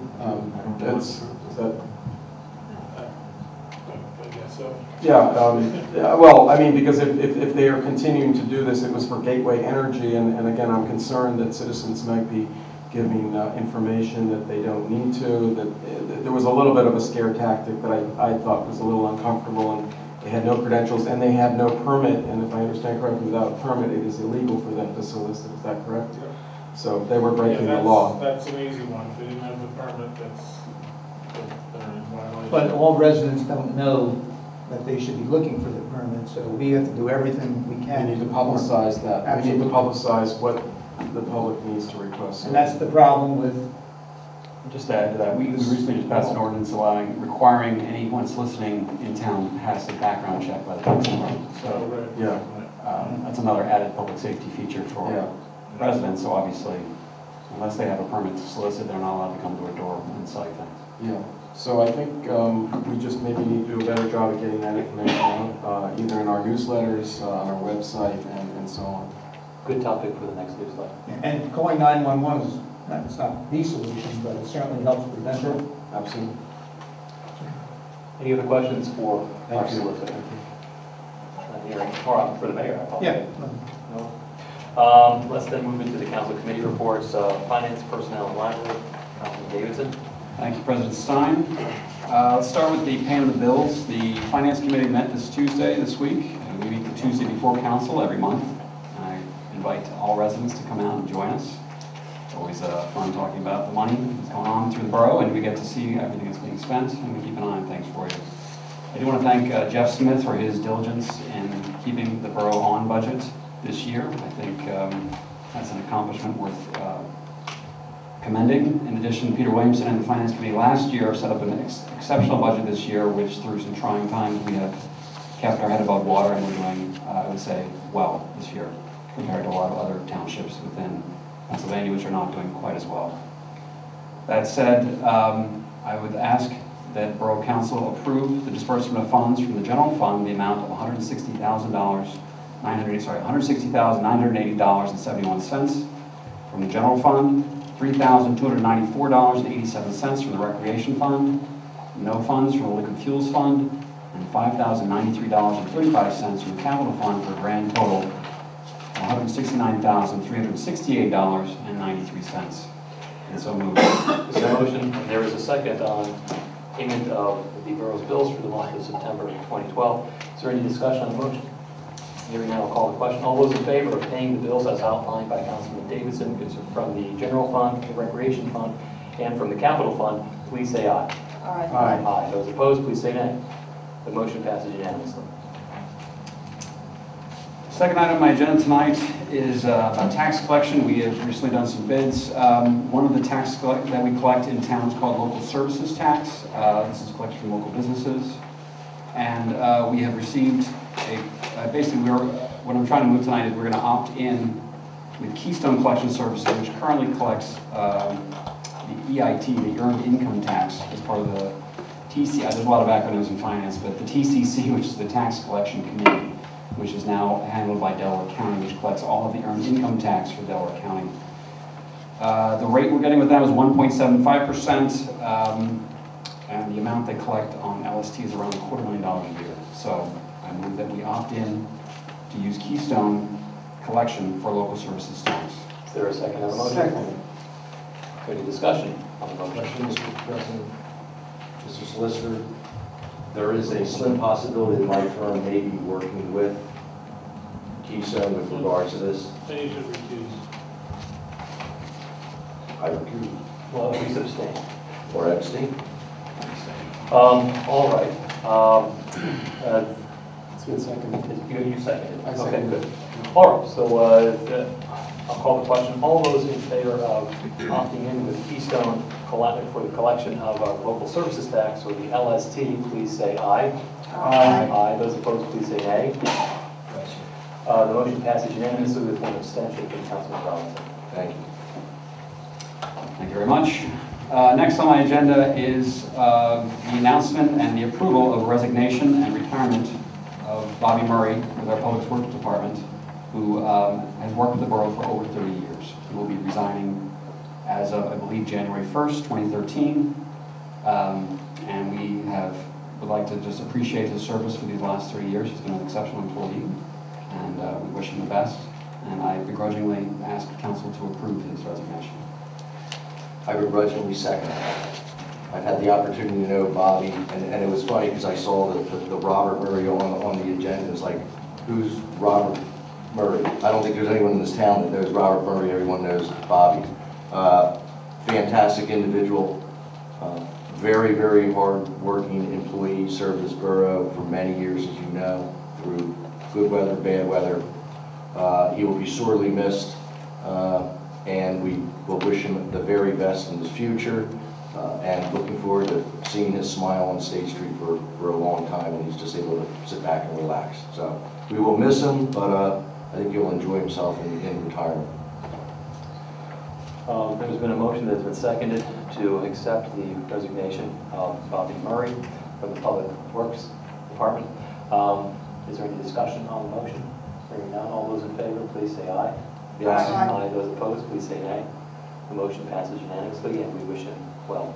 Is that? I guess so. Yeah, well, I mean, because if they are continuing to do this, it was for Gateway Energy, and again, I'm concerned that citizens might be giving information that they don't need to, that there was a little bit of a scare tactic that I thought was a little uncomfortable, and they had no credentials, and they had no permit, and if I understand correctly, without a permit, it is illegal for them to solicit, is that correct? Yeah. So they were breaking Yeah, the law. That's an easy one. If they didn't have the permit, they're in violation. But all residents don't know that they should be looking for the permit, so we have to do everything we can. We need to publicize that. We need to Absolutely. publicize what the public needs to request. And that's the problem with, Just to add to that, we recently just passed an ordinance requiring anyone soliciting in town has a background check by the tax department. So yeah, that's another added public safety feature for residents. So obviously, unless they have a permit to solicit, they're not allowed to come to a door and sell things. Yeah. So I think we just maybe need to do a better job of getting that information out, either in our newsletters, on our website, and so on. Good topic for the next newsletter. and calling 911 is, it's not the solution, but it certainly helps prevent it. Absolutely. Any other questions for our Thank you. solicitor? Not hearing, or for the mayor, I apologize. Yeah. No. Let's then move into the council committee reports, finance, personnel, and library. Councilman Davidson. Thank you, President Stein. Let's start with the payment of the bills. The Finance Committee met this week. And we meet the Tuesday before council every month. I invite all residents to come out and join us. It's always fun talking about the money that's going on through the borough, and we get to see everything that's being spent, and we keep an eye on things for you. I do want to thank Jeff Smith for his diligence in keeping the borough on budget this year. I think that's an accomplishment worth commending. In addition, Peter Williamson and the Finance Committee last year set up an exceptional budget this year, which through some trying times we have kept our head above water, and we're doing, I would say, well this year compared to a lot of other townships within Pennsylvania, which are not doing quite as well. That said, I would ask that Borough Council approve the disbursement of funds from the general fund, the amount of $160,980.71 from the general fund, $3,294.87 from the recreation fund, no funds from the liquid fuels fund, and $5,093.35 from the capital fund for a grand total of $169,368.93. And so moved. There's a motion, and there is a second on payment of the borough's bills for the month of September 2012. Is there any discussion on the motion? Hearing now, I'll call the question. All those in favor of paying the bills as outlined by Councilman Davidson from the general fund, the recreation fund, and from the capital fund, please say aye. Aye. Aye. Those opposed, please say nay. The motion passes unanimously. Second item on my agenda tonight is about tax collection. We have recently done some bids. One of the tax that we collect in town is called local services tax. This is collected from local businesses. And we have received basically what I'm trying to move tonight is we're going to opt in with Keystone Collection Services, which currently collects the EIT, the Earned Income Tax, as part of the TC. There's a lot of acronyms in finance, but the TCC, which is the Tax Collection Committee, which is now handled by Delaware County, which collects all of the earned income tax for Delaware County. The rate we're getting with them is 1.75%, and the amount they collect on LST is around $250,000 a year. So I move that we opt in to use Keystone Collection for local services tax. Is there a second on the motion? Second. Any discussion on the motion? Question, Mr. President, Mr. Solicitor, there is a slim possibility that my firm may be working with Keystone with regards to this. Then you should recuse. I recuse. Well, at least abstain. Or abstain? All right. It's been seconded. You seconded. I Okay, seconded. good. All right, so I'll call the question. All those in favor of opting in with Keystone for the collection of our local services tax, or the LST, please say aye. Aye. Aye. Those opposed, please say nay. The motion passes unanimously with one abstention from Councilman Robinson. Thank you. Thank you very much. Next on my agenda is the announcement and the approval of resignation and retirement of Bobby Murray with our Public Works Department, who has worked with the borough for over 30 years. He will be resigning as of, I believe, January 1st, 2013. And we would like to just appreciate his service for these last 30 years. He's been an exceptional employee, and we wish him the best. And I begrudgingly ask council to approve his resignation. I begrudgingly second. I've had the opportunity to know Bobby, and it was funny because I saw the Robert Murray on the agenda. It's like, who's Robert Murray? I don't think there's anyone in this town that knows Robert Murray. Everyone knows Bobby. Fantastic individual. Very, very hard-working employee, served this borough for many years, as you know, through good weather, bad weather. He will be sorely missed, and we will wish him the very best in his future, and looking forward to seeing his smile on State Street for a long time, and he's just able to sit back and relax. So we will miss him, but I think he'll enjoy himself in retirement. There's been a motion that's been seconded to accept the resignation of Bobby Murray from the Public Works Department. Is there any discussion on the motion? Hearing none, all those in favor, please say aye. Yes. Aye. Those opposed, please say nay. The motion passes unanimously, and we wish him well.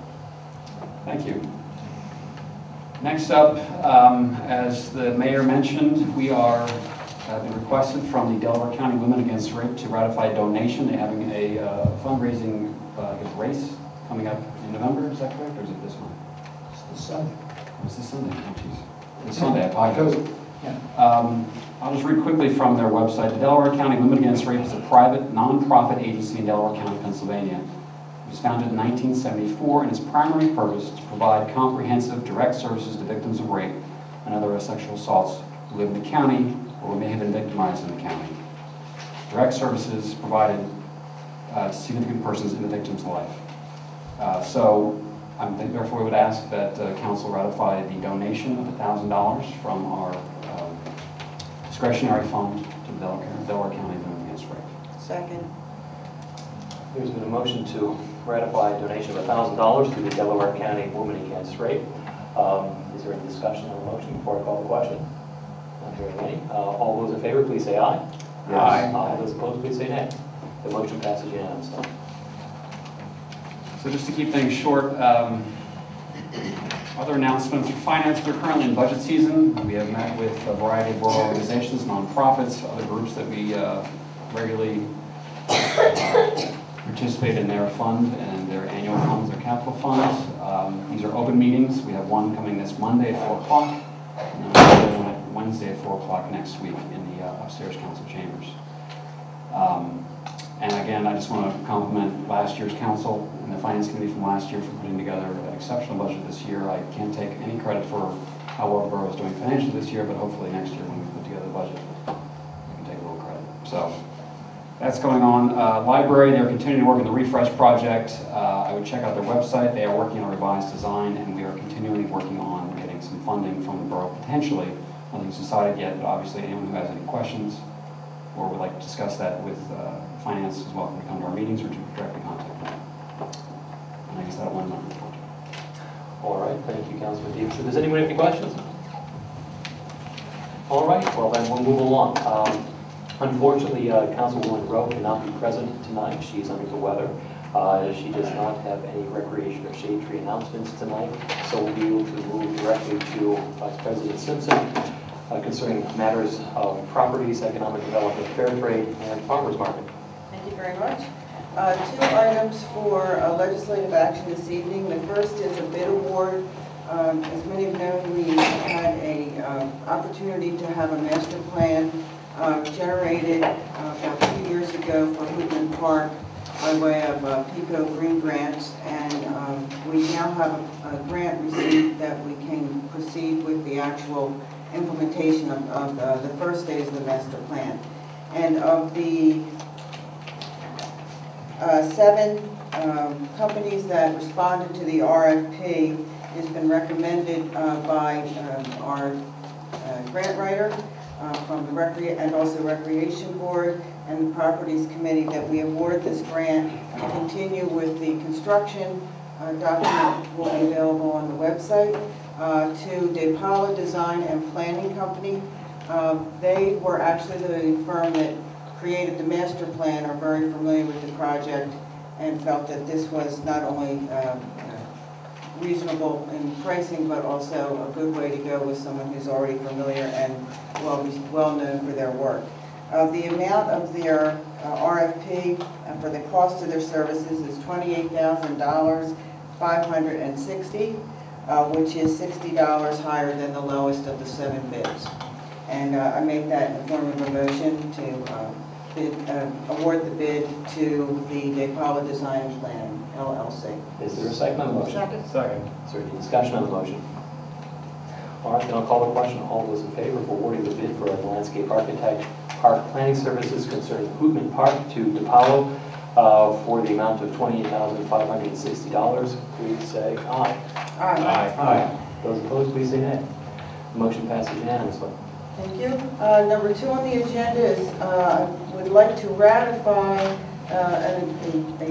Thank you. Next up, as the mayor mentioned, we have been requested from the Delaware County Women Against Rape to ratify a donation. They're having a fundraising race coming up in November, is that correct, or is it this month? It's this Sunday. It's this Sunday, oh jeez. It's Sunday, I apologize. I'll just read quickly from their website. The Delaware County Women Against Rape is a private, non-profit agency in Delaware County, Pennsylvania. It was founded in 1974, and its primary purpose is to provide comprehensive, direct services to victims of rape and other sexual assaults who live in the county or may have been victimized in the county. Direct services provided to significant persons in the victim's life. Therefore, we would ask that council ratify the donation of $1,000 from our discretionary fund to the Delaware County Women Against Rape. Second. There's been a motion to ratify a donation of $1,000 to the Delaware County Women Against Rape. Is there any discussion on the motion before I call the question? Not hearing any. All those in favor, please say aye. Yes. Aye. Aye. Those opposed, please say nay. The motion passes unanimously. So just to keep things short, other announcements for finance. We're currently in budget season. We have met with a variety of borough organizations, nonprofits, other groups that we regularly participate in their fund and their annual funds, their capital funds. These are open meetings. We have one coming this Monday at 4 o'clock, and then one at Wednesday at 4 o'clock next week in the upstairs council chambers. And again, I just want to compliment last year's council and the finance committee from last year for putting together an exceptional budget this year. I can't take any credit for how well the borough is doing financially this year, but hopefully next year when we put together the budget, we can take a little credit. So that's going on. Library, they're continuing to work on the refresh project. I would check out their website. They are working on a revised design, and we are continually working on getting some funding from the borough potentially. Nothing's decided yet, but obviously anyone who has any questions or would like to discuss that with finance is welcome to come to our meetings or to directly contact me. And I guess that'll end my report. All right, thank you, Councilman Davidson. Does anyone have any questions? All right, well then we'll move along. Unfortunately, Councilwoman Rowe cannot be present tonight. She is under the weather. She does not have any recreation or shade tree announcements tonight, so we'll be able to move directly to Vice President Simpson concerning matters of properties, economic development, fair trade, and farmers market. Thank you very much. Two items for legislative action this evening. The first is a bid award. As many have known, we had a opportunity to have a master plan generated about 2 years ago for Woodland Park by way of PICO Green Grants, and we now have a grant received that we can proceed with the actual implementation of the first phase of the master plan. And of the 7 companies that responded to the RFP, it's been recommended by our grant writer from the and also Recreation Board, and the Properties Committee that we award this grant to continue with the construction. Document will be available on the website. To DePaula Design and Planning Company. They were actually the firm that created the master plan, are very familiar with the project, and felt that this was not only reasonable in pricing, but also a good way to go with someone who's already familiar and well known for their work. The amount of their RFP for the cost of their services is $28,000, $560, which is $60 higher than the lowest of the 7 bids. And I make that in the form of a motion to award the bid to the DePaula Design and Planning, LLC. Is there a second on the motion? Second. Is there any discussion on the motion? All right, then I'll call the question. All those in favor of awarding the bid for a landscape architect park planning services concerning Hootman Park to DePaula for the amount of $28,560, please say aye. Aye. Aye. Those opposed, please say nay. The motion passes unanimously. Thank you. Number 2 on the agenda is I would like to ratify a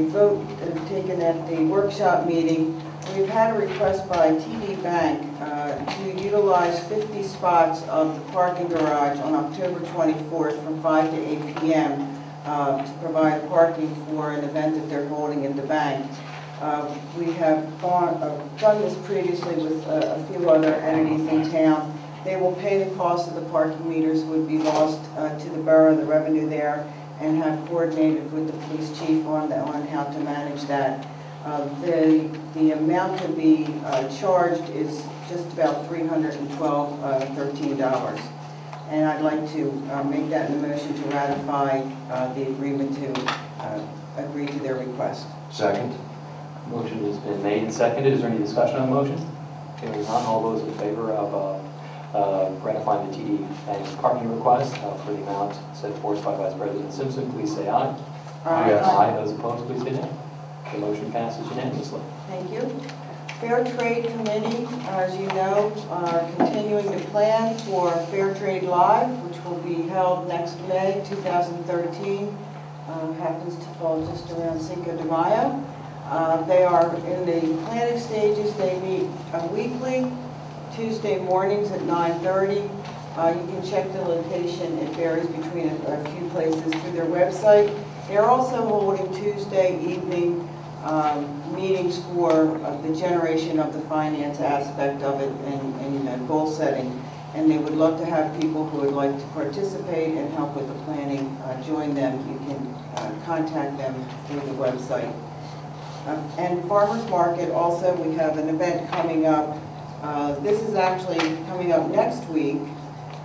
vote taken at the workshop meeting. We've had a request by TD Bank to utilize 50 spots of the parking garage on October 24th from 5 to 8 p.m. To provide parking for an event that they're holding at the bank. We have done this previously with a few other entities in town. They will pay the cost of the parking meters would be lost to the borough, the revenue there, and have coordinated with the police chief on how to manage that. The amount to be charged is just about $13 and I'd like to make that in the motion to ratify the agreement to agree to their request. Second. Motion has been made and seconded. Is there any discussion on the motion? Hearing none, all those in favor of ratifying the TD Bank's parking request for the amount set forth by Vice President Simpson, please say aye. Aye. Yes. Aye. Those opposed, please say nay. The motion passes unanimously. Thank you. Fair Trade Committee, as you know, are continuing to plan for Fair Trade Live, which will be held next May 2013. Happens to fall just around Cinco de Mayo. They are in the planning stages. They meet weekly, Tuesday mornings at 9:30. You can check the location. It varies between a few places through their website. They're also holding Tuesday evening meetings for the generation of the finance aspect of it and goal setting. And they would love to have people who would like to participate and help with the planning join them. You can contact them through the website. And Farmers Market also, we have an event coming up. This is actually coming up next week.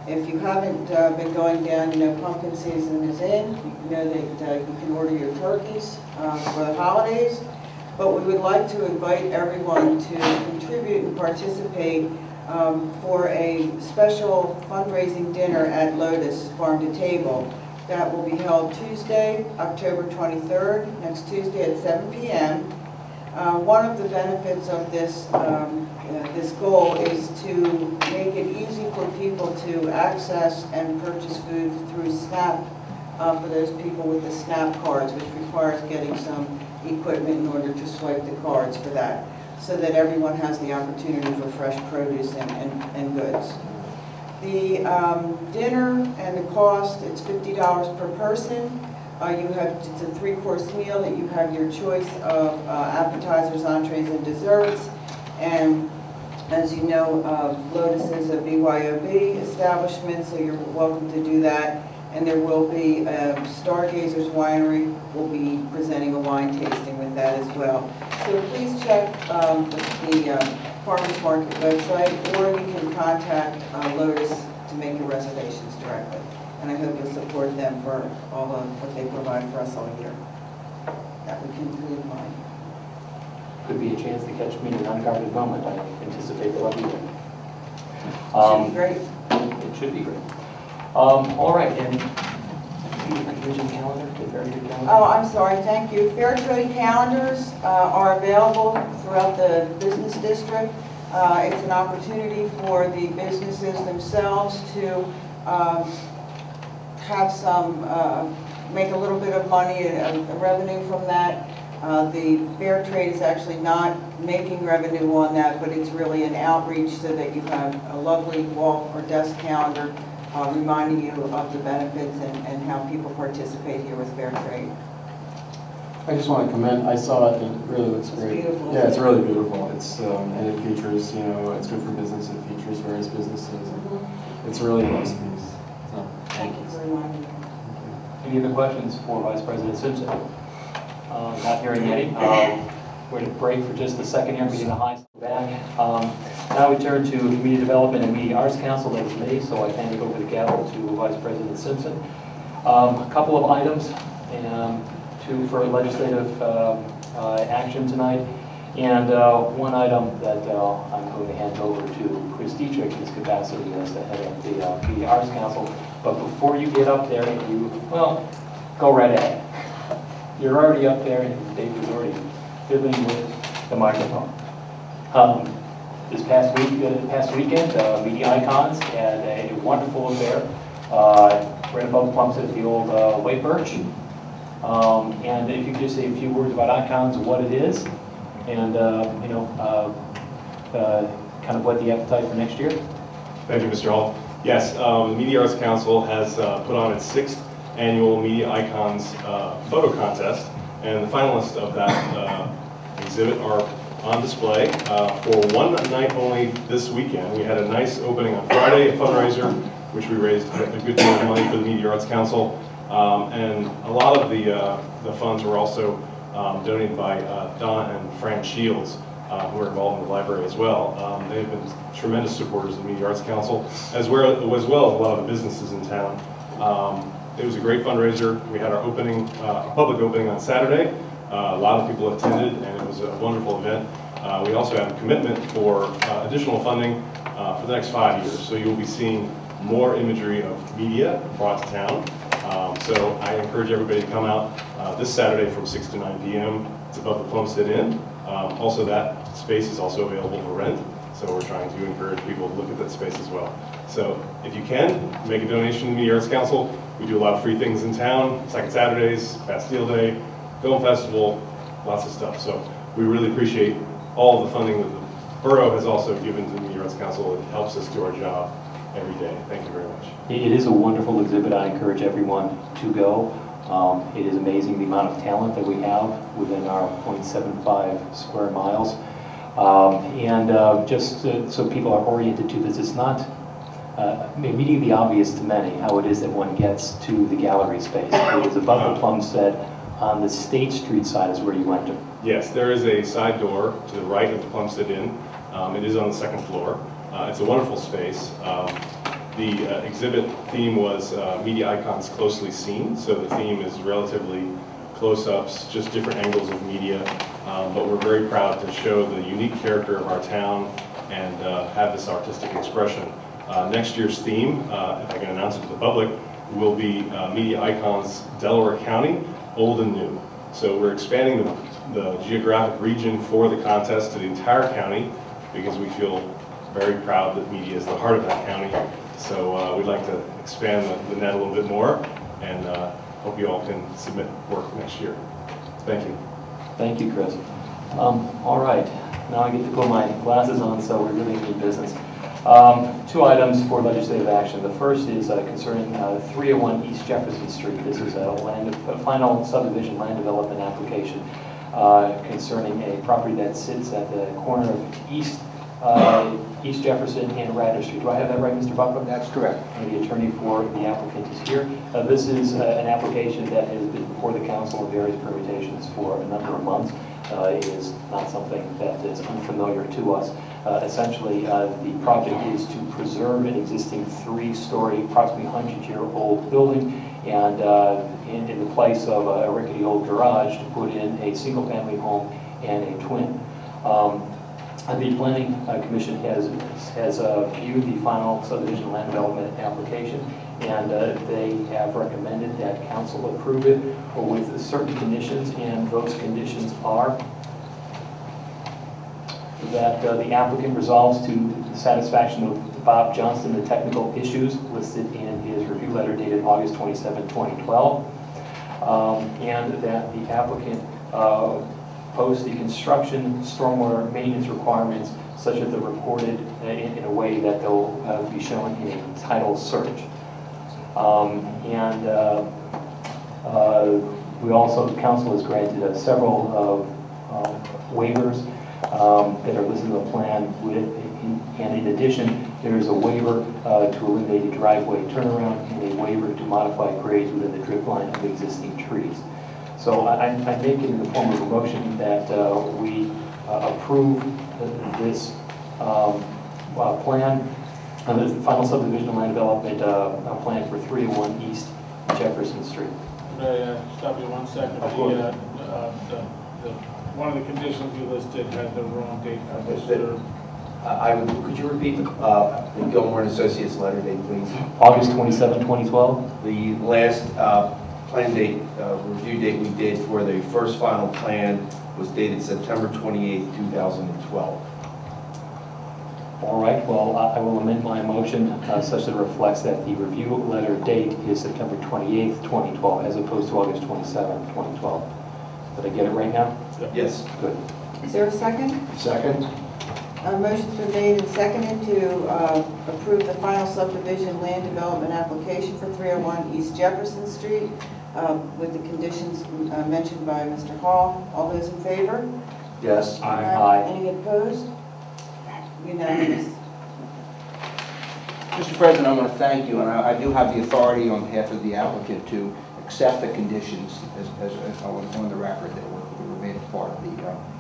If you haven't been going down, you know pumpkin season is in. You know that you can order your turkeys for the holidays. But we would like to invite everyone to contribute and participate for a special fundraising dinner at Lotus Farm to Table. That will be held Tuesday, October 23rd, next Tuesday at 7 p.m. One of the benefits of this this goal is to make it easy for people to access and purchase food through SNAP for those people with the SNAP cards, which requires getting some equipment in order to swipe the cards for that, so that everyone has the opportunity for fresh produce and goods. The dinner and the cost, it's $50 per person. It's a 3-course meal that you have your choice of appetizers, entrees, and desserts. And as you know, Lotus is a BYOB establishment, so you're welcome to do that. And there will be Stargazers Winery will be presenting a wine tasting with that as well. So please check the Farmers Market website, or you can contact Lotus to make your reservations directly. And I hope you'll support them for all of what they provide for us all year. That would conclude mine. Could be a chance to catch me in an unguarded moment. I anticipate that I'll be there. Should be great. It should be great. All right, and the convention calendar, the Fair Trade calendar? Oh, I'm sorry, thank you. Fair Trade calendars are available throughout the business district. It's an opportunity for the businesses themselves to have some make a little bit of money, a revenue from that. The fair trade is actually not making revenue on that, but it's really an outreach so that you have a lovely wall or desk calendar reminding you of the benefits and how people participate here with fair trade. I just want to comment. I saw it. It really looks great. It's beautiful. Yeah, it's really beautiful. It's and it features, it's good for business. It features various businesses. And it's a really nice piece. So, thank you for reminding me. Any other questions for Vice President Simpson? Not hearing any. We're going to break for just a second here, getting the highs back. Now we turn to Community Development and Media Arts Council. That is me, so I hand it over the gavel to Vice President Simpson. A couple of items. Two for legislative action tonight, and one item that I'm going to hand over to Chris Dietrich in his capacity as the head of the Media Arts Council. But before you get up there, go right ahead. You're already up there, and Dave was already fiddling with the microphone. This past weekend, Media Icons had a wonderful affair right above Plumstead at the old White Birch. And if you could just say a few words about Icons, what it is, and kind of what the appetite for next year. Thank you, Mr. Hall. Yes, the Media Arts Council has put on its 6th annual Media Icons photo contest, and the finalists of that exhibit are on display for one night only this weekend. We had a nice opening on Friday, a fundraiser, which we raised a good deal of money for the Media Arts Council. And a lot of the funds were also donated by Donna and Fran Shields, who are involved in the library as well. They've been tremendous supporters of the Media Arts Council, as well as a lot of the businesses in town. It was a great fundraiser. We had our opening, public opening on Saturday. A lot of people attended, and it was a wonderful event. We also have a commitment for additional funding for the next 5 years. So you'll be seeing more imagery of media brought to town. So I encourage everybody to come out this Saturday from 6 to 9 p.m. It's above the Plumstead Inn. Also, that space is also available for rent. So we're trying to encourage people to look at that space as well. So if you can, make a donation to the Media Arts Council. We do a lot of free things in town, Second Saturdays, Bastille Day, Film Festival, lots of stuff. So we really appreciate all of the funding that the borough has also given to the Media Arts Council. It helps us do our job every day. Thank you very much. It is a wonderful exhibit. I encourage everyone to go. It is amazing the amount of talent that we have within our 0.75 square miles. Just so people are oriented to this, it's not immediately obvious to many how it is that one gets to the gallery space. It is above the Plumstead on the State Street side is where you enter. Yes, there is a side door to the right of the Plumstead Inn. It is on the 2nd floor. It's a wonderful space. The exhibit theme was Media Icons Closely Seen, so the theme is relatively close-ups, just different angles of media, but we're very proud to show the unique character of our town and have this artistic expression. Next year's theme, if I can announce it to the public, will be Media Icons Delaware County, Old and New. So we're expanding the geographic region for the contest to the entire county because we feel very proud that media is the heart of that county. So we'd like to expand the net a little bit more, and hope you all can submit work next year. Thank you. Thank you, Chris. All right, now I get to put my glasses on, so we're really in business. 2 items for legislative action. The first is concerning 301 East Jefferson Street. This is a final subdivision land development application concerning a property that sits at the corner of East Jefferson and Radnor Street. Do I have that right, Mr. Buckler? That's correct. And the attorney for the applicant is here. This is an application that has been before the council of various permutations for a number of months. It is not something that is unfamiliar to us. Essentially, the project is to preserve an existing 3-story, approximately 100-year-old building, and in the place of a rickety old garage, to put in a single-family home and a twin. The Planning Commission has viewed the final subdivision land development application, and they have recommended that council approve it with certain conditions, and those conditions are that the applicant resolves to the satisfaction of Bob Johnston the technical issues listed in his review letter dated August 27, 2012. and that the applicant post the construction stormwater maintenance requirements such that they're reported in a way that they'll be shown in a title search. We also, the council has granted several waivers that are listed in the plan and in addition, there is a waiver to eliminate a driveway turnaround and a waiver to modify grades within the drip line of existing trees. So I make it in the form of a motion that we approve this plan, the final subdivision land development plan for 301 East Jefferson Street. May I stop you 1 second? Of course. One of the conditions you listed had the wrong date for Mr. Could you repeat the Gilmore and Associates letter date, please? August 27, 2012. The last plan date, review date we did for the first final plan was dated September 28, 2012. All right, well, I will amend my motion such that it reflects that the review letter date is September 28, 2012, as opposed to August 27, 2012. Did I get it right now? Yes. Good. Is there a second? Second. Motion's been made and seconded to approve the final subdivision land development application for 301 East Jefferson Street with the conditions mentioned by Mr. Hall. All those in favor? Yes. Aye. Any opposed? Unanimous. Mr. President, I want to thank you, and I do have the authority on behalf of the applicant to accept the conditions as on the record that were made a part of the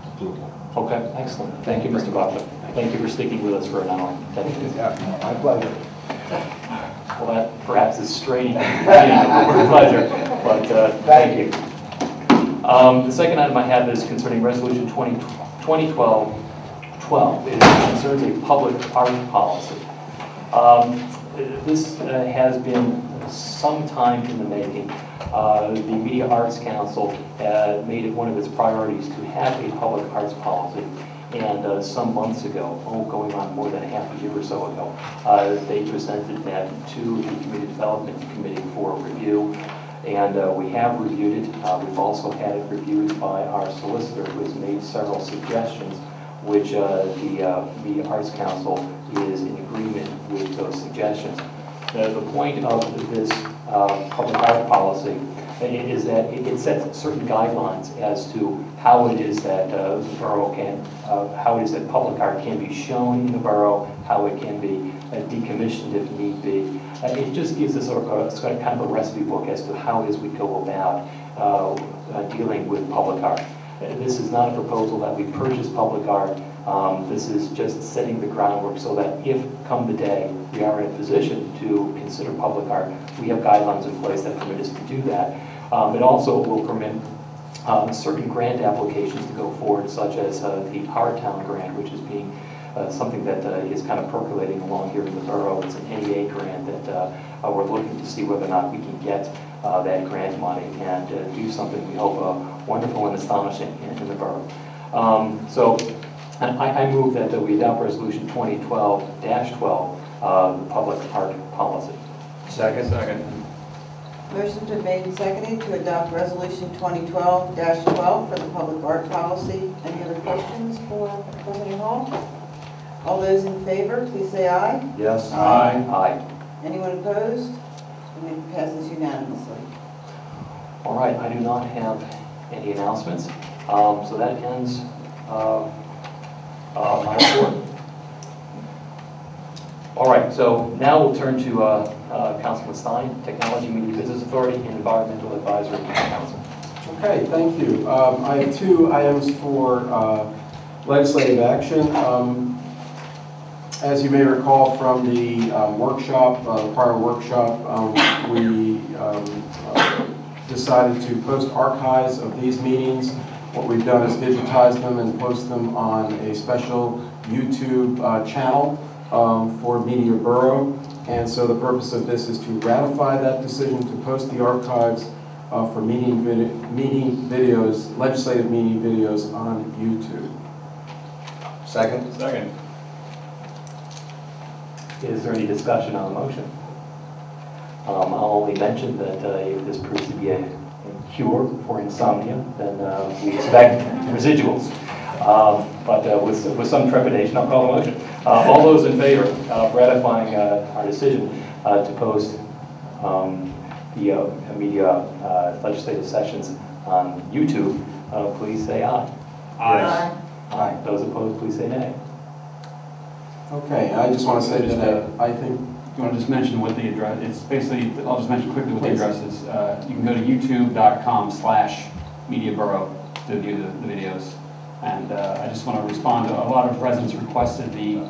approval. Okay, excellent. Thank you, Mr. Butler. Thank you for sticking with us for an hour. Yeah, my pleasure. Well, that perhaps is straining with pleasure, but thank you. The second item I have is concerning Resolution 2012-12. It concerns a public art policy. This has been some time in the making. The Media Arts Council made it one of its priorities to have a public arts policy. And some months ago, going on more than half a year or so ago, they presented that to the Community Development Committee for review. And we have reviewed it. We've also had it reviewed by our solicitor, who has made several suggestions, which the Arts Council is in agreement with those suggestions. The point of this public art policy is that it sets certain guidelines as to how it is that the borough can, how it is that public art can be shown in the borough, how it can be decommissioned if need be. It just gives us kind of a recipe book as to how it is we go about dealing with public art. This is not a proposal that we purchase public art. This is just setting the groundwork so that if, come the day, we are in a position to consider public art, we have guidelines in place that permit us to do that. It also will permit certain grant applications to go forward, such as the Our Town grant, which is being something that is kind of percolating along here in the borough. It's an NEA grant that we're looking to see whether or not we can get that grant money and do something we hope wonderful and astonishing in the borough. I move that we adopt Resolution 2012-12, the public art policy. Second. Second. Motion's been made and seconded to adopt Resolution 2012-12 for the public art policy. Any other questions for President Hall? All those in favor, please say aye. Yes. Aye. Anyone opposed? And it passes unanimously. All right, I do not have any announcements, so that ends my report. All right, so now we'll turn to Councilman Stein, Technology, Media, Business Authority, and Environmental Advisory Council. Okay, thank you. I have two items for legislative action. As you may recall from the workshop, prior workshop, we decided to post archives of these meetings. What we've done is digitize them and post them on a special YouTube channel for Media Borough. And so the purpose of this is to ratify that decision to post the archives for meeting videos, legislative meeting videos on YouTube. Second. Second. Is there any discussion on the motion? I'll only mention that if this proves to be a cure for insomnia, then we expect residuals. But with some trepidation, I'll call a motion. All those in favor of ratifying our decision to post the media legislative sessions on YouTube, please say aye. Aye. Aye. Those opposed, please say nay. Okay, I just want to say that I think. Do you want to just mention what the address, it's basically, I'll just mention quickly what the Please. address is. You can go to youtube.com/mediaborough to view the videos. And I just want to respond to a lot of residents requested the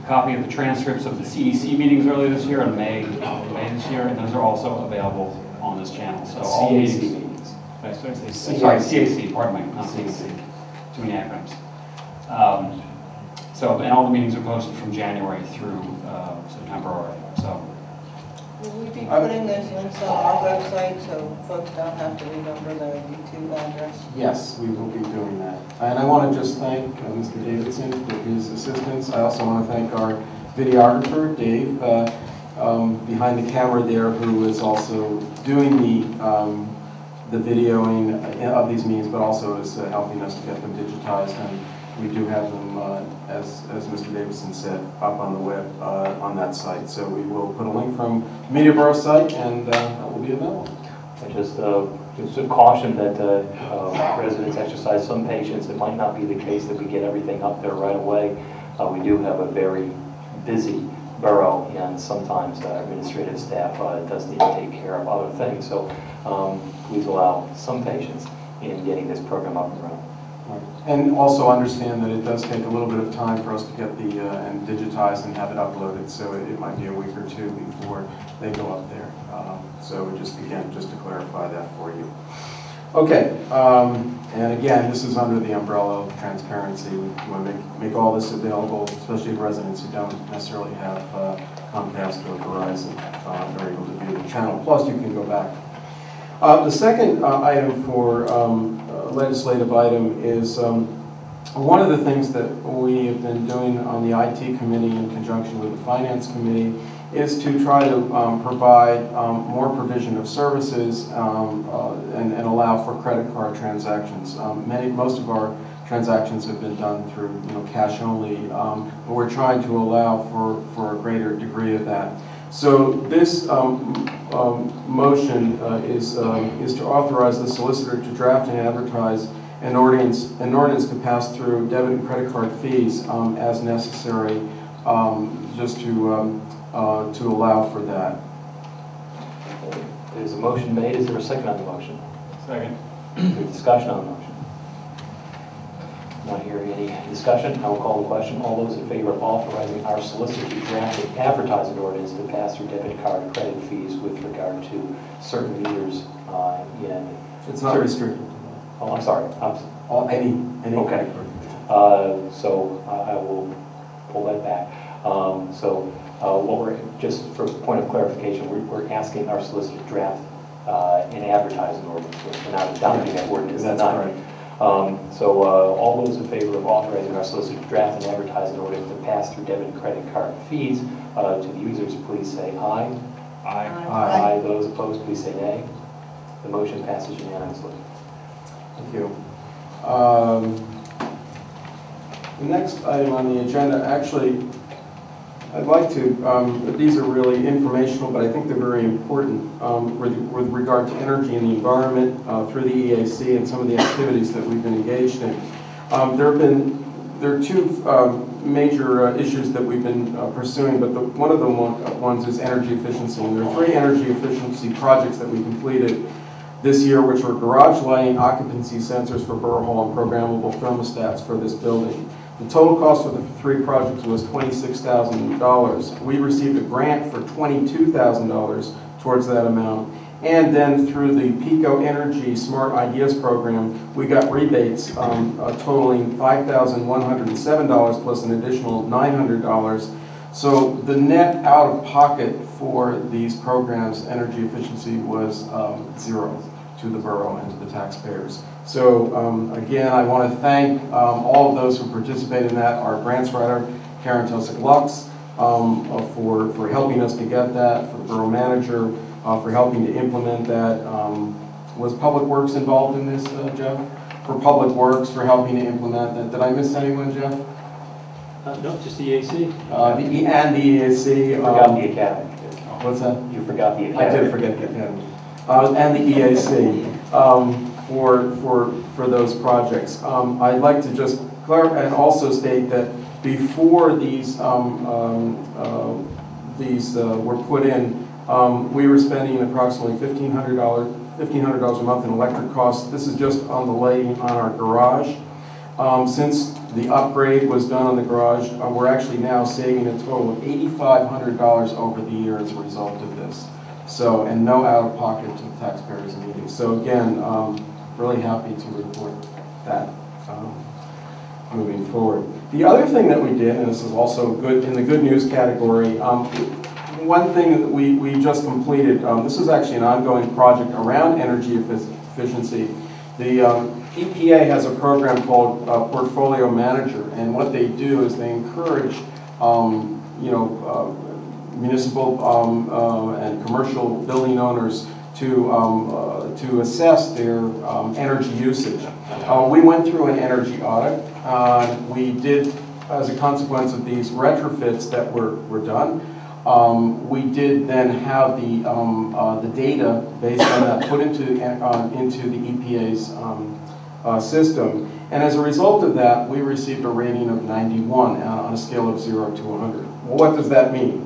copy of the transcripts of the CEC meetings earlier this year in May this year, and those are also available on this channel. So all CAC meetings. Sorry, CAC, pardon me, not CEC. Too many acronyms. And all the meetings are posted from January through September, so. Will we be putting those links on our website so folks don't have to remember the YouTube address? Yes, we will be doing that. And I want to just thank Mr. Davidson for his assistance. I also want to thank our videographer, Dave, behind the camera there, who is also doing the videoing of these meetings, but also is helping us to get them digitized. And we do have them, as Mr. Davidson said, up on the web on that site. So we will put a link from the Media Borough site, and that will be available. I just a caution that residents exercise some patience. It might not be the case that we get everything up there right away. We do have a very busy borough, and sometimes administrative staff does need to take care of other things. So please allow some patience in getting this program up and running. And also understand that it does take a little bit of time for us to get the and digitize and have it uploaded, so it might be a week or two before they go up there. So just again, just to clarify that for you. Okay, and again, this is under the umbrella of transparency. We want to make all this available, especially to residents who don't necessarily have Comcast or Verizon. They're able to view the channel. Plus, you can go back. The second item for legislative item is one of the things that we have been doing on the IT committee in conjunction with the finance committee is to try to provide more provision of services and allow for credit card transactions. Most of our transactions have been done through cash only, but we're trying to allow for a greater degree of that. So this motion is to authorize the solicitor to draft and advertise an ordinance to pass through debit and credit card fees as necessary, just to allow for that. There's a motion made. Is there a second on the motion? Second. Any discussion on the motion? Not hearing any discussion, I will call the question. All those in favor of authorizing our solicitor to draft an advertising ordinance to pass through debit card credit fees with regard to certain meters in... It's not restricted. Oh, I'm sorry. Any okay. So I will pull that back. What we're, just for point of clarification, we're asking our solicitor to draft an advertising ordinance. We're not adopting that ordinance. That's correct. All those in favor of authorizing our solicitor to draft an advertising ordinance to pass through debit and credit card fees to the users, please say aye. Aye. Aye. Those opposed, please say nay. The motion passes unanimously. Thank you. The next item on the agenda, actually, I'd like to, these are really informational, but I think they're very important with regard to energy and the environment through the EAC and some of the activities that we've been engaged in. There are two major issues that we've been pursuing, but one of the ones is energy efficiency. And there are 3 energy efficiency projects that we completed this year, which were garage lighting, occupancy sensors for Borough Hall, and programmable thermostats for this building. The total cost for the 3 projects was $26,000. We received a grant for $22,000 towards that amount. And then through the Pico Energy Smart Ideas program, we got rebates totaling $5,107 plus an additional $900. So the net out of pocket for these programs, energy efficiency, was zero to the borough and to the taxpayers. So again, I want to thank all of those who participated in that. Our grants writer, Karen Tosick-Lux, for helping us to get that, for the borough manager, for helping to implement that, Was Public Works involved in this, Jeff? For Public Works, for helping to implement that. Did I miss anyone, Jeff? No, just the EAC. And the EAC. You forgot the academy. What's that? You forgot the academy. I did forget the academy. And the EAC for those projects. I'd like to just clarify and also state that before these were put in, we were spending approximately $1,500 a month in electric costs. This is just on the lighting on our garage. Since the upgrade was done on the garage, we're actually now saving a total of $8,500 over the year as a result of this. So, and no out-of-pocket to the taxpayers in meetings. So again, really happy to report that moving forward. The other thing that we did, and this is also good in the good news category, one thing that we just completed, this is actually an ongoing project around energy efficiency. The EPA has a program called Portfolio Manager, and what they do is they encourage, municipal and commercial building owners to assess their energy usage. We went through an energy audit. We did, as a consequence of these retrofits that were done, we did then have the data based on that put into the EPA's system. And as a result of that, we received a rating of 91 on a scale of 0 to 100. Well, what does that mean?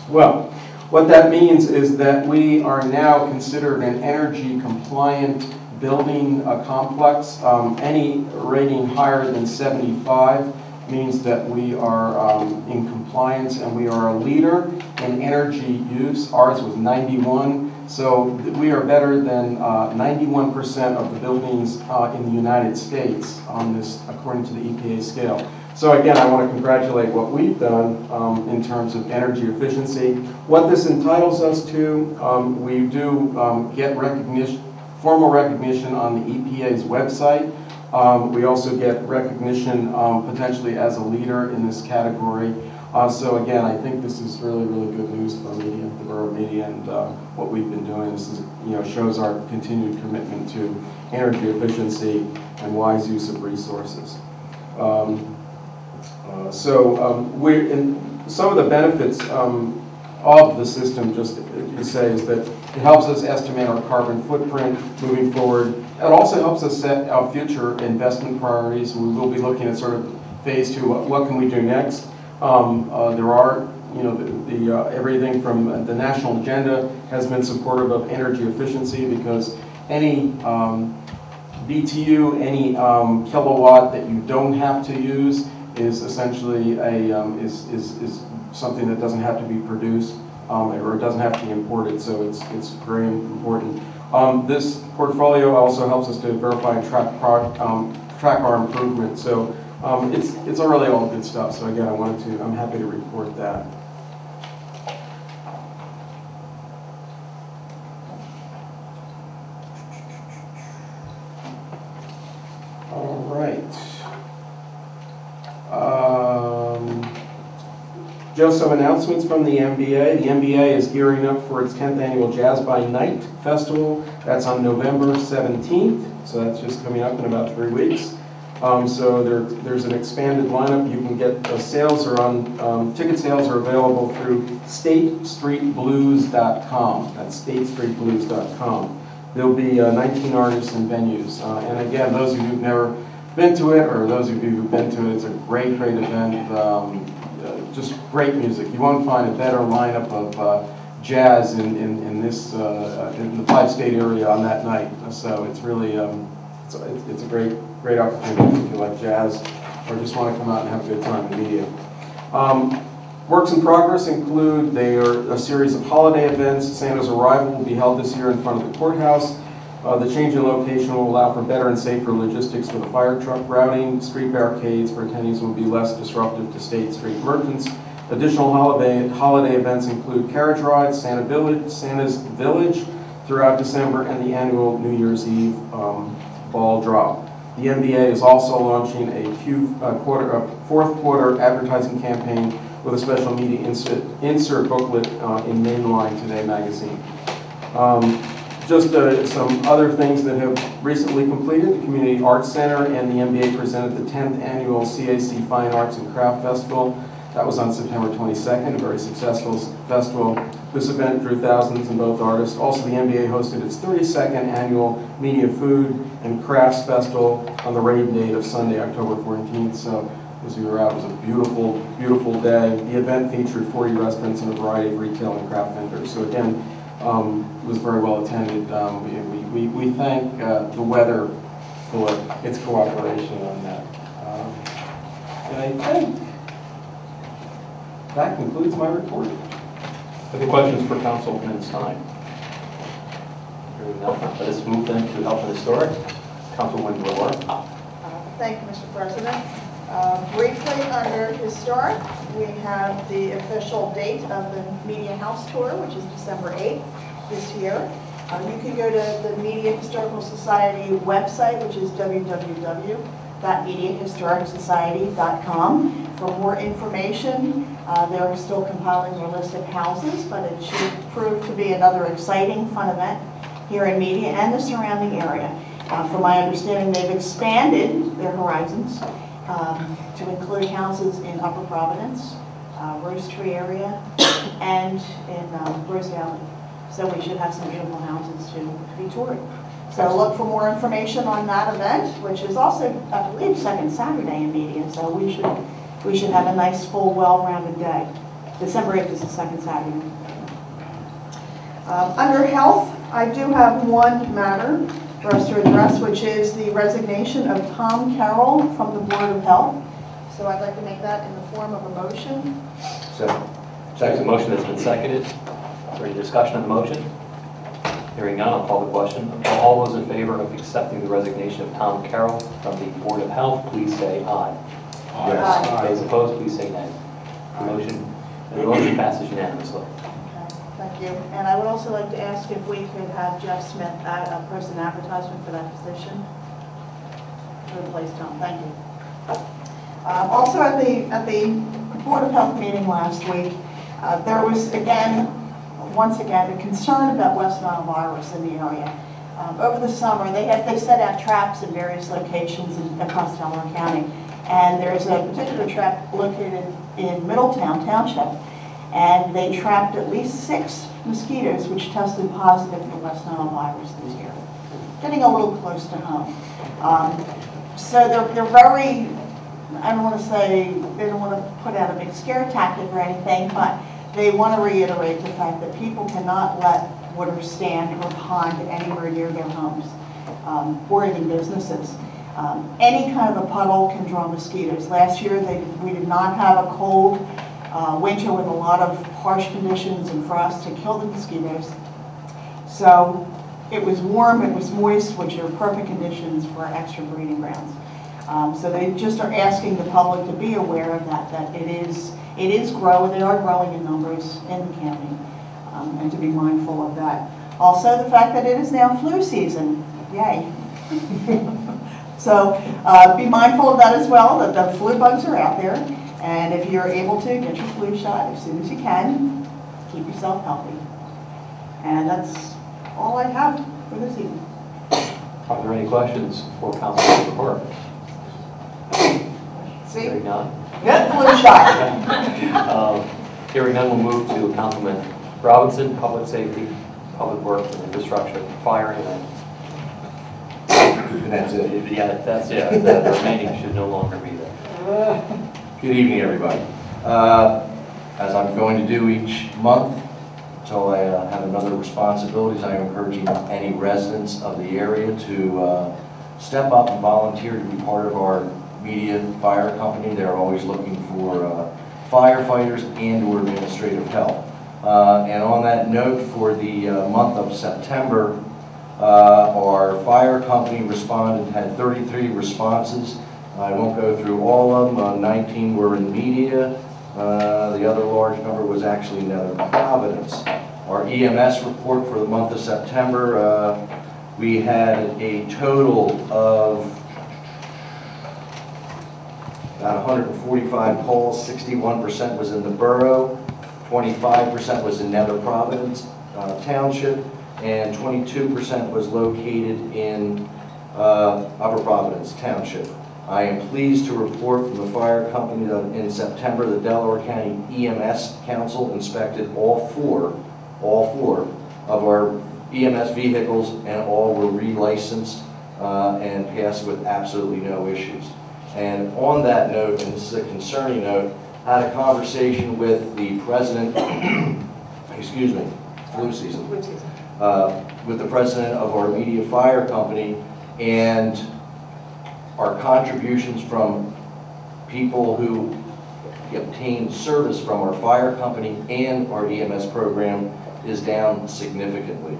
Well, what that means is that we are now considered an energy compliant building complex. Any rating higher than 75 means that we are in compliance and we are a leader in energy use. Ours was 91, so we are better than 91% of the buildings in the United States on this, according to the EPA scale. So again, I want to congratulate what we've done in terms of energy efficiency. What this entitles us to, we do get recognition, formal recognition on the EPA's website. We also get recognition potentially as a leader in this category. So again, I think this is really, really good news for media, the borough media, and what we've been doing. This is, shows our continued commitment to energy efficiency and wise use of resources. We're in some of the benefits of the system, just to say, is that it helps us estimate our carbon footprint moving forward. It also helps us set our future investment priorities. We will be looking at sort of phase 2, what can we do next? There are, everything from the national agenda has been supportive of energy efficiency, because any BTU, any kilowatt that you don't have to use is essentially is something that doesn't have to be produced or it doesn't have to be imported, so it's very important. This portfolio also helps us to verify and track our improvement. So it's really all good stuff. So again, I'm happy to report that. All right. Just some announcements from the MBA. The MBA is gearing up for its 10th annual Jazz by Night Festival. That's on November 17th, so that's just coming up in about 3 weeks. So there's an expanded lineup. You can get sales are on, ticket sales are available through statestreetblues.com. That's statestreetblues.com. There'll be 19 artists and venues. And again, those of you who've never been to it, or those of you who've been to it, it's a great, great event. Just great music. You won't find a better lineup of jazz in this in the 5-state area on that night. So it's really it's a great opportunity if you like jazz or just want to come out and have a good time in media. Works in progress include a series of holiday events. Santa's Arrival will be held this year in front of the courthouse. The change in location will allow for better and safer logistics for the fire truck routing. Street barricades for attendees will be less disruptive to State Street merchants. Additional holiday events include carriage rides, Santa's Village throughout December, and the annual New Year's Eve ball drop. The MBA is also launching a fourth quarter advertising campaign with a special media insert booklet in Mainline Today magazine. Just some other things that have recently completed. The Community Arts Center and the MBA presented the 10th annual CAC Fine Arts and Craft Festival. That was on September 22nd, a very successful festival. This event drew thousands in both artists. Also, the MBA hosted its 32nd annual Media Food and Crafts Festival on the rain date of Sunday, October 14th. So, as we were out, it was a beautiful, beautiful day. The event featured 40 restaurants and a variety of retail and craft vendors. So again, it was very well attended. We thank the weather for its cooperation on that. And I think that concludes my report. Any questions for Councilman Stein? Hearing none, let us move then to Health and Historic. Councilwoman Borough. Thank you, Mr. President. Briefly, under Historic, we have the official date of the Media House Tour, which is December 8th this year. You can go to the Media Historical Society website, which is www.mediahistoricsociety.com for more information. They're still compiling their list of houses, but it should prove to be another exciting, fun event here in Media and the surrounding area. From my understanding, they've expanded their horizons to include houses in Upper Providence, Rose Tree area, and in Rose Valley. So we should have some beautiful houses to be toured. So look for more information on that event, which is also, I believe, second Saturday in Media. So we should have a nice, full, well-rounded day. December 8th is the second Saturday. Under health, I do have one matter for us to address, which is the resignation of Tom Carroll from the Board of Health. So I'd like to make that in the form of a motion. There's a motion that's been seconded. Is there any discussion on the motion? Hearing none, I'll call the question. All those in favor of accepting the resignation of Tom Carroll from the Board of Health, please say aye. Aye. Those opposed, please say nay. The motion passes unanimously. Thank you. And I would also like to ask if we could have Jeff Smith post an advertisement for that position to replace Tom. Thank you. Also at the Board of Health meeting last week, there was once again a concern about West Nile virus in the area. Over the summer, they set out traps in various locations across Delaware County, and there's a particular trap located in Middletown Township. And they trapped at least 6 mosquitoes which tested positive for West Nile virus this year. Getting a little close to home. So they're very, I don't want to say, they don't want to put out a big scare tactic or anything, but they want to reiterate the fact that people cannot let water stand or pond anywhere near their homes or even businesses. Any kind of a puddle can draw mosquitoes. Last year we did not have a cold winter with a lot of harsh conditions and frost to kill the mosquitoes. So it was warm, it was moist, which are perfect conditions for extra breeding grounds. So they just are asking the public to be aware of that it is growing, they are growing in numbers in the county, and to be mindful of that. Also the fact that it is now flu season, yay. So be mindful of that as well, that the flu bugs are out there. And if you're able to, get your flu shot as soon as you can. Keep yourself healthy. And that's all I have for this evening. Are there any questions for Councilman Borough? See? Hearing none. Get flu shot. Hearing none, we'll move to Councilman Robinson, Public Safety, Public Works and Infrastructure, Fire, and that's it. Yeah, that's it. The remaining should no longer be there. Good evening, everybody. As I'm going to do each month, until I have another responsibilities, I am encouraging any residents of the area to step up and volunteer to be part of our media fire company. They're always looking for firefighters and or administrative help. And on that note, for the month of September, our fire company had 33 responses. I won't go through all of them. 19 were in Media. The other large number was actually in Nether Providence. Our EMS report for the month of September, we had a total of about 145 calls. 61% was in the borough, 25% was in Nether Providence Township, and 22% was located in Upper Providence Township. I am pleased to report from the fire company that in September, the Delaware County EMS Council inspected all four of our EMS vehicles, and all were relicensed and passed with absolutely no issues. And on that note, and this is a concerning note, I had a conversation with the president, excuse me, flu season, with the president of our immediate fire company, and our contributions from people who obtain service from our fire company and our EMS program is down significantly.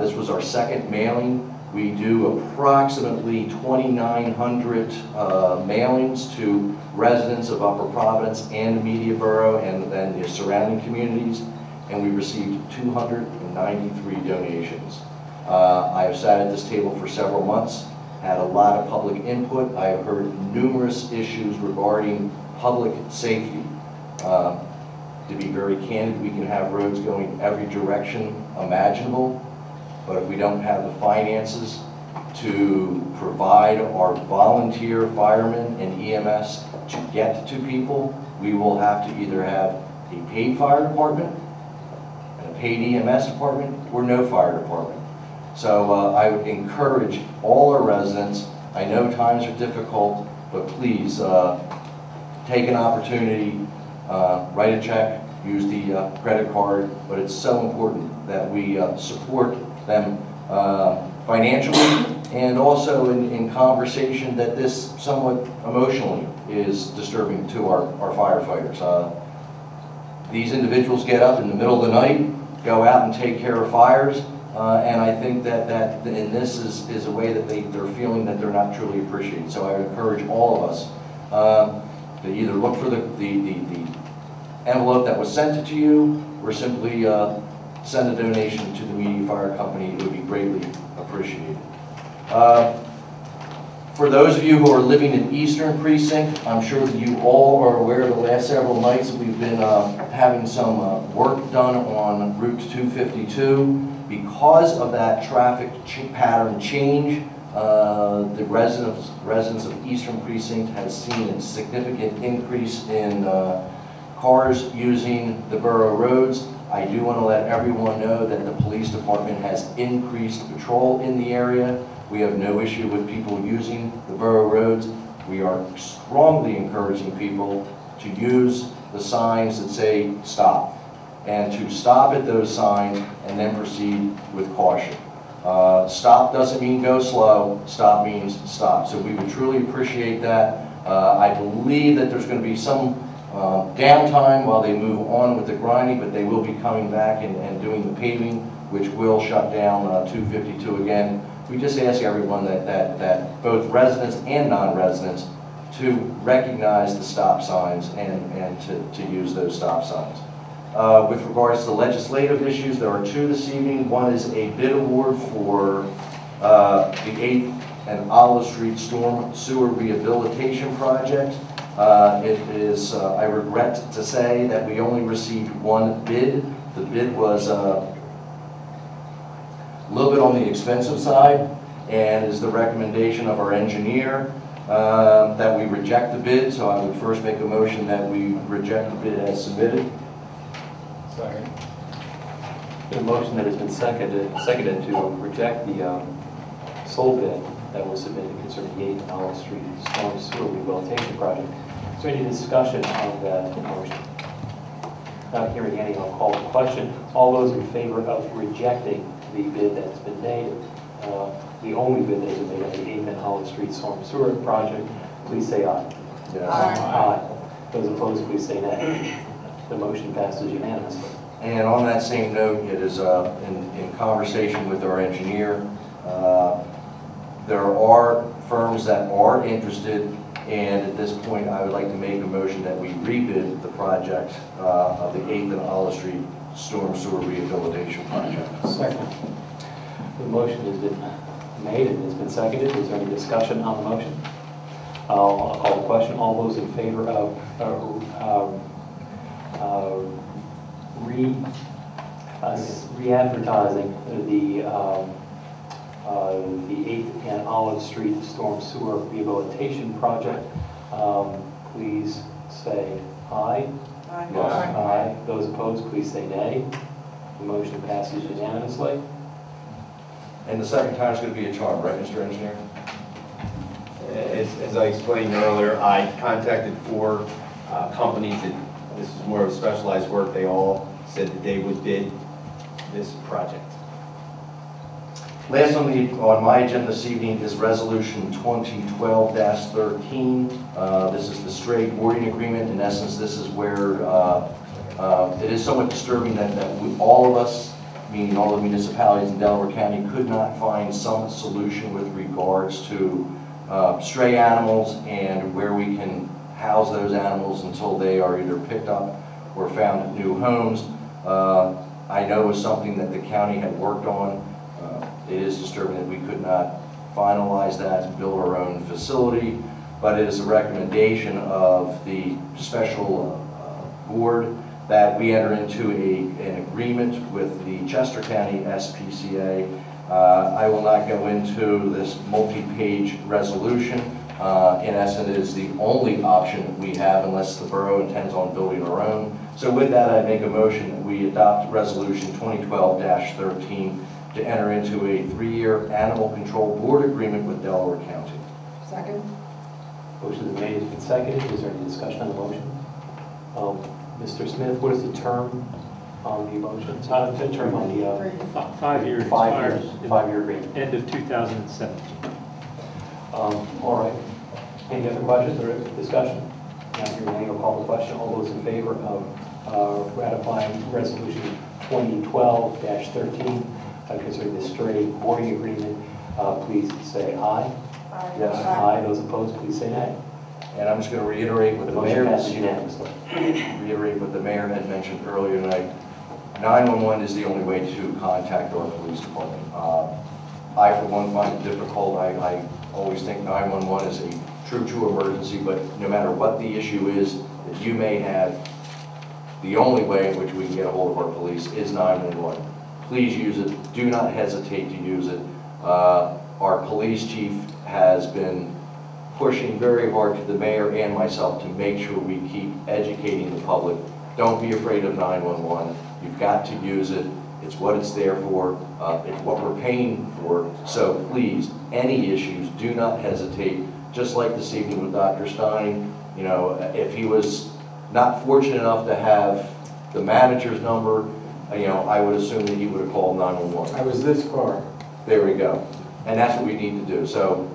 This was our second mailing. We do approximately 2,900 mailings to residents of Upper Providence and immediate borough and then the surrounding communities, and we received 293 donations. I have sat at this table for several months, had a lot of public input. I have heard numerous issues regarding public safety. To be very candid, we can have roads going every direction imaginable, but if we don't have the finances to provide our volunteer firemen and EMS to get to people, we will have to either have a paid fire department and a paid EMS department or no fire department. So I would encourage all our residents, I know times are difficult, but please take an opportunity, write a check, use the credit card, but it's so important that we support them financially and also in conversation that this somewhat emotionally is disturbing to our firefighters. These individuals get up in the middle of the night, go out and take care of fires, and I think that in this is a way that they're feeling that they're not truly appreciated. So I would encourage all of us to either look for the envelope that was sent to you or simply send a donation to the Media Fire Company. It would be greatly appreciated. For those of you who are living in Eastern Precinct, I'm sure that you all are aware the last several nights that we've been having some work done on Route 252. Because of that traffic pattern change, the residents of Eastern Precinct has seen a significant increase in cars using the borough roads. I do want to let everyone know that the police department has increased patrol in the area. We have no issue with people using the borough roads. We are strongly encouraging people to use the signs that say stop, and to stop at those signs and then proceed with caution. Stop doesn't mean go slow, stop means stop. So we would truly appreciate that. I believe that there's going to be some downtime while they move on with the grinding, but they will be coming back and doing the paving, which will shut down 252 again. We just ask everyone that both residents and non-residents to recognize the stop signs and to use those stop signs. With regards to legislative issues, there are two this evening. One is a bid award for the 8th and Olive Street Storm Sewer Rehabilitation Project. It is, I regret to say that we only received one bid. The bid was a little bit on the expensive side, and is the recommendation of our engineer that we reject the bid. So I would first make a motion that we reject the bid as submitted. Second. A motion that has been seconded to reject the sole bid that was submitted concerning the 8th and Olive Street Storm Sewer Rehabilitation Project. Is there any discussion on that motion? Not hearing any, I'll call the question. All those in favor of rejecting the bid that's been made, the only bid that has been made on the 8th and Olive Street Storm Sewer Project, please say aye. Yes. Aye. Those opposed, please say nay. The motion passes unanimously. And on that same note, it is in conversation with our engineer. There are firms that are interested, and at this point I would like to make a motion that we rebid the project of the 8th and Olive Street Storm Sewer Rehabilitation Project. Second. The motion has been made and has been seconded. Is there any discussion on the motion? I'll call the question. All those in favor of re-advertising the 8th and Olive Street Storm Sewer Rehabilitation Project. Please say aye. Aye. Yes. Aye. Those opposed, please say nay. The motion passes unanimously. And the second time is going to be a charm, right, Mr. Engineer? As I explained earlier, I contacted 4 companies that this is more of specialized work. They all said that they would bid this project. Last on my agenda this evening is Resolution 2012-13. This is the stray boarding agreement. In essence, this is where it is somewhat disturbing that all of us, meaning all the municipalities in Delaware County, could not find some solution with regards to stray animals and where we can house those animals until they are either picked up or found at new homes. I know it was something that the county had worked on. It is disturbing that we could not finalize that and build our own facility, but it is a recommendation of the special board that we enter into an agreement with the Chester County SPCA. I will not go into this multi-page resolution. In essence, it is the only option that we have unless the borough intends on building our own. So with that, I make a motion that we adopt Resolution 2012-13 to enter into a 3-year animal control board agreement with Delaware County. Second? Motion is made and seconded. Is there any discussion on the motion? Mr. Smith, what is the term on the motion? It's not a term on the 5 years. 5 years. 5-year agreement. End of 2017. All right. Any other questions or discussion? Not hearing any, I'll call the question. All those in favor of ratifying Resolution 2012-13 concerning the stray boarding agreement, please say aye. Aye. Yes. Aye. Those opposed, please say nay. And I'm just going to reiterate what The the motion mayor passes unanimously. had mentioned earlier tonight. 911 is the only way to contact our police department. I, for one, find it difficult. I always think 911 is a true emergency, but no matter what the issue is that you may have, the only way in which we can get a hold of our police is 911. Please use it. Do not hesitate to use it. Our police chief has been pushing very hard to the mayor and myself to make sure we keep educating the public. Don't be afraid of 911. You've got to use it. It's what it's there for. It's what we're paying for. So please, any issues, do not hesitate. Just like this evening with Dr. Stein, you know, if he was not fortunate enough to have the manager's number, you know, I would assume that he would have called 911. I was this far. There we go. And that's what we need to do. So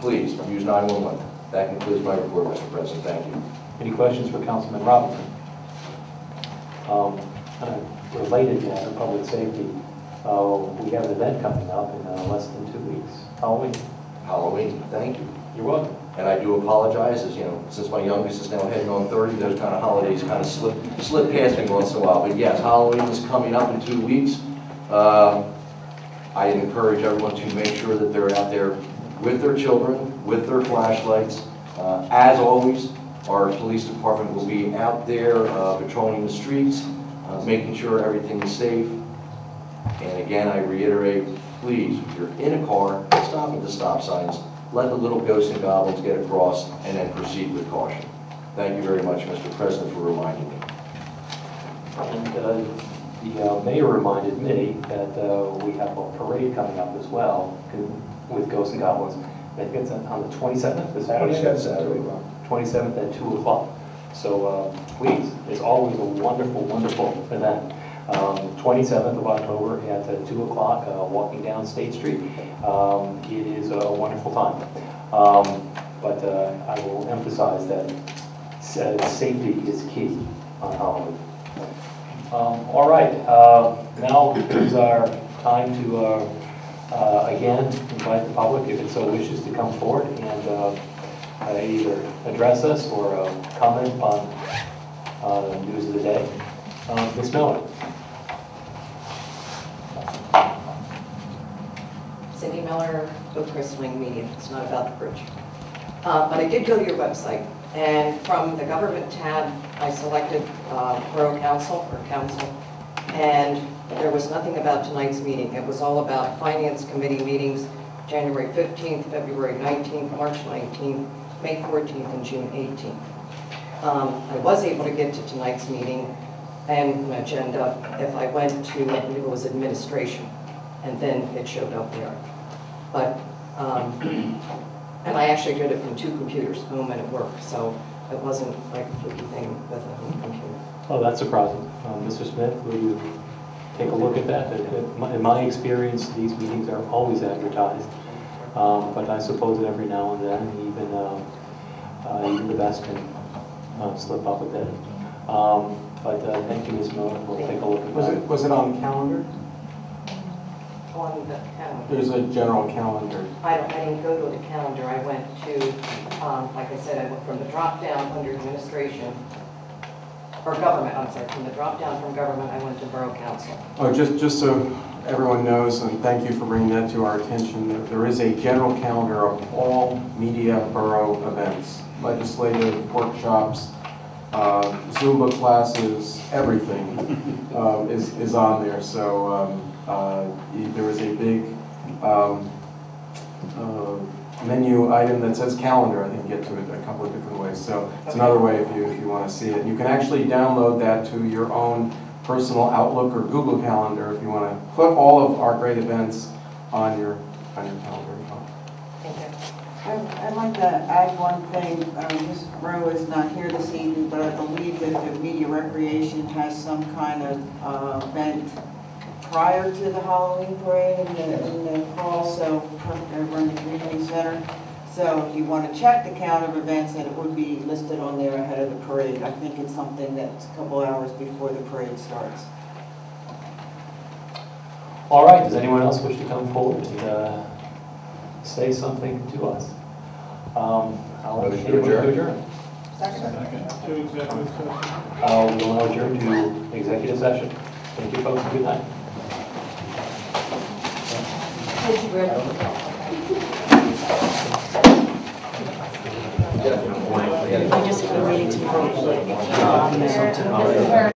please, use 911. That concludes my report, Mr. President. Thank you. Any questions for Councilman Robinson? Related matter, public safety. We have an event coming up in less than 2 weeks. Halloween. Halloween. Thank you. You're welcome. And I do apologize, as you know, since my youngest is now heading on 30, those kind of holidays kind of slip past me once in a while. But yes, Halloween is coming up in 2 weeks. I encourage everyone to make sure that they're out there with their children, with their flashlights. As always, our police department will be out there patrolling the streets, making sure everything is safe. And again, I reiterate, please, if you're in a car, stop at the stop signs. Let the little ghosts and goblins get across and then proceed with caution. Thank you very much, Mr. President, for reminding me. And the mayor reminded me that we have a parade coming up as well with ghosts and goblins. I think it's on the 27th, the Saturday? 27th at 2 o'clock. So please, it's always a wonderful, wonderful event. 27th of October at 2 o'clock, walking down State Street. It is a wonderful time. But I will emphasize that safety is key on Halloween. All right, now is our time to again invite the public, if it so wishes, to come forward and either address us or comment on the news of the day. Ms. Miller. Cindy Miller, Oakhurst Wing Media. It's not about the bridge. But I did go to your website, and from the government tab, I selected Borough Council or Council, And there was nothing about tonight's meeting. It was all about Finance Committee meetings, January 15th, February 19th, March 19th, May 14th, and June 18th. I was able to get to tonight's meeting and an agenda if I went to, I believe it was administration, and then it showed up there. But, and I actually did it from 2 computers, home and at work, so it wasn't like a fluky thing with a home computer. Oh, that's surprising. Mr. Smith, will you take a look at that? In my experience, these meetings are always advertised, but I suppose that every now and then, even the best can slip up a bit. But thank you, Ms. Miller. We'll take a look at that. Was it on the calendar? On the calendar. There's a general calendar. I didn't go to the calendar. I went to, like I said, I went from the drop down under administration, or government, I'm sorry, from the drop down from government, I went to Borough Council. Oh, just so everyone knows, and thank you for bringing that to our attention, there is a general calendar of all media borough events, legislative workshops, Zumba classes, everything is on there. So there is a big menu item that says calendar. I think you get to it a couple of different ways. So it's another way if you want to see it. You can actually download that to your own personal Outlook or Google Calendar if you want to put all of our great events on your calendar. I'd like to add one thing. Ms. Rowe is not here this evening, but I believe that the Media Recreation has some kind of event prior to the Halloween parade in the fall, so over in the community center. So if you want to check the count of events, and it would be listed on there ahead of the parade. I think it's something that's a couple hours before the parade starts. All right, does anyone else wish to come forward and say something to us? I'll adjourn. Second. To executive session. We'll now adjourn to executive session. Thank you, folks. Good night. Thank you very much. I just waiting to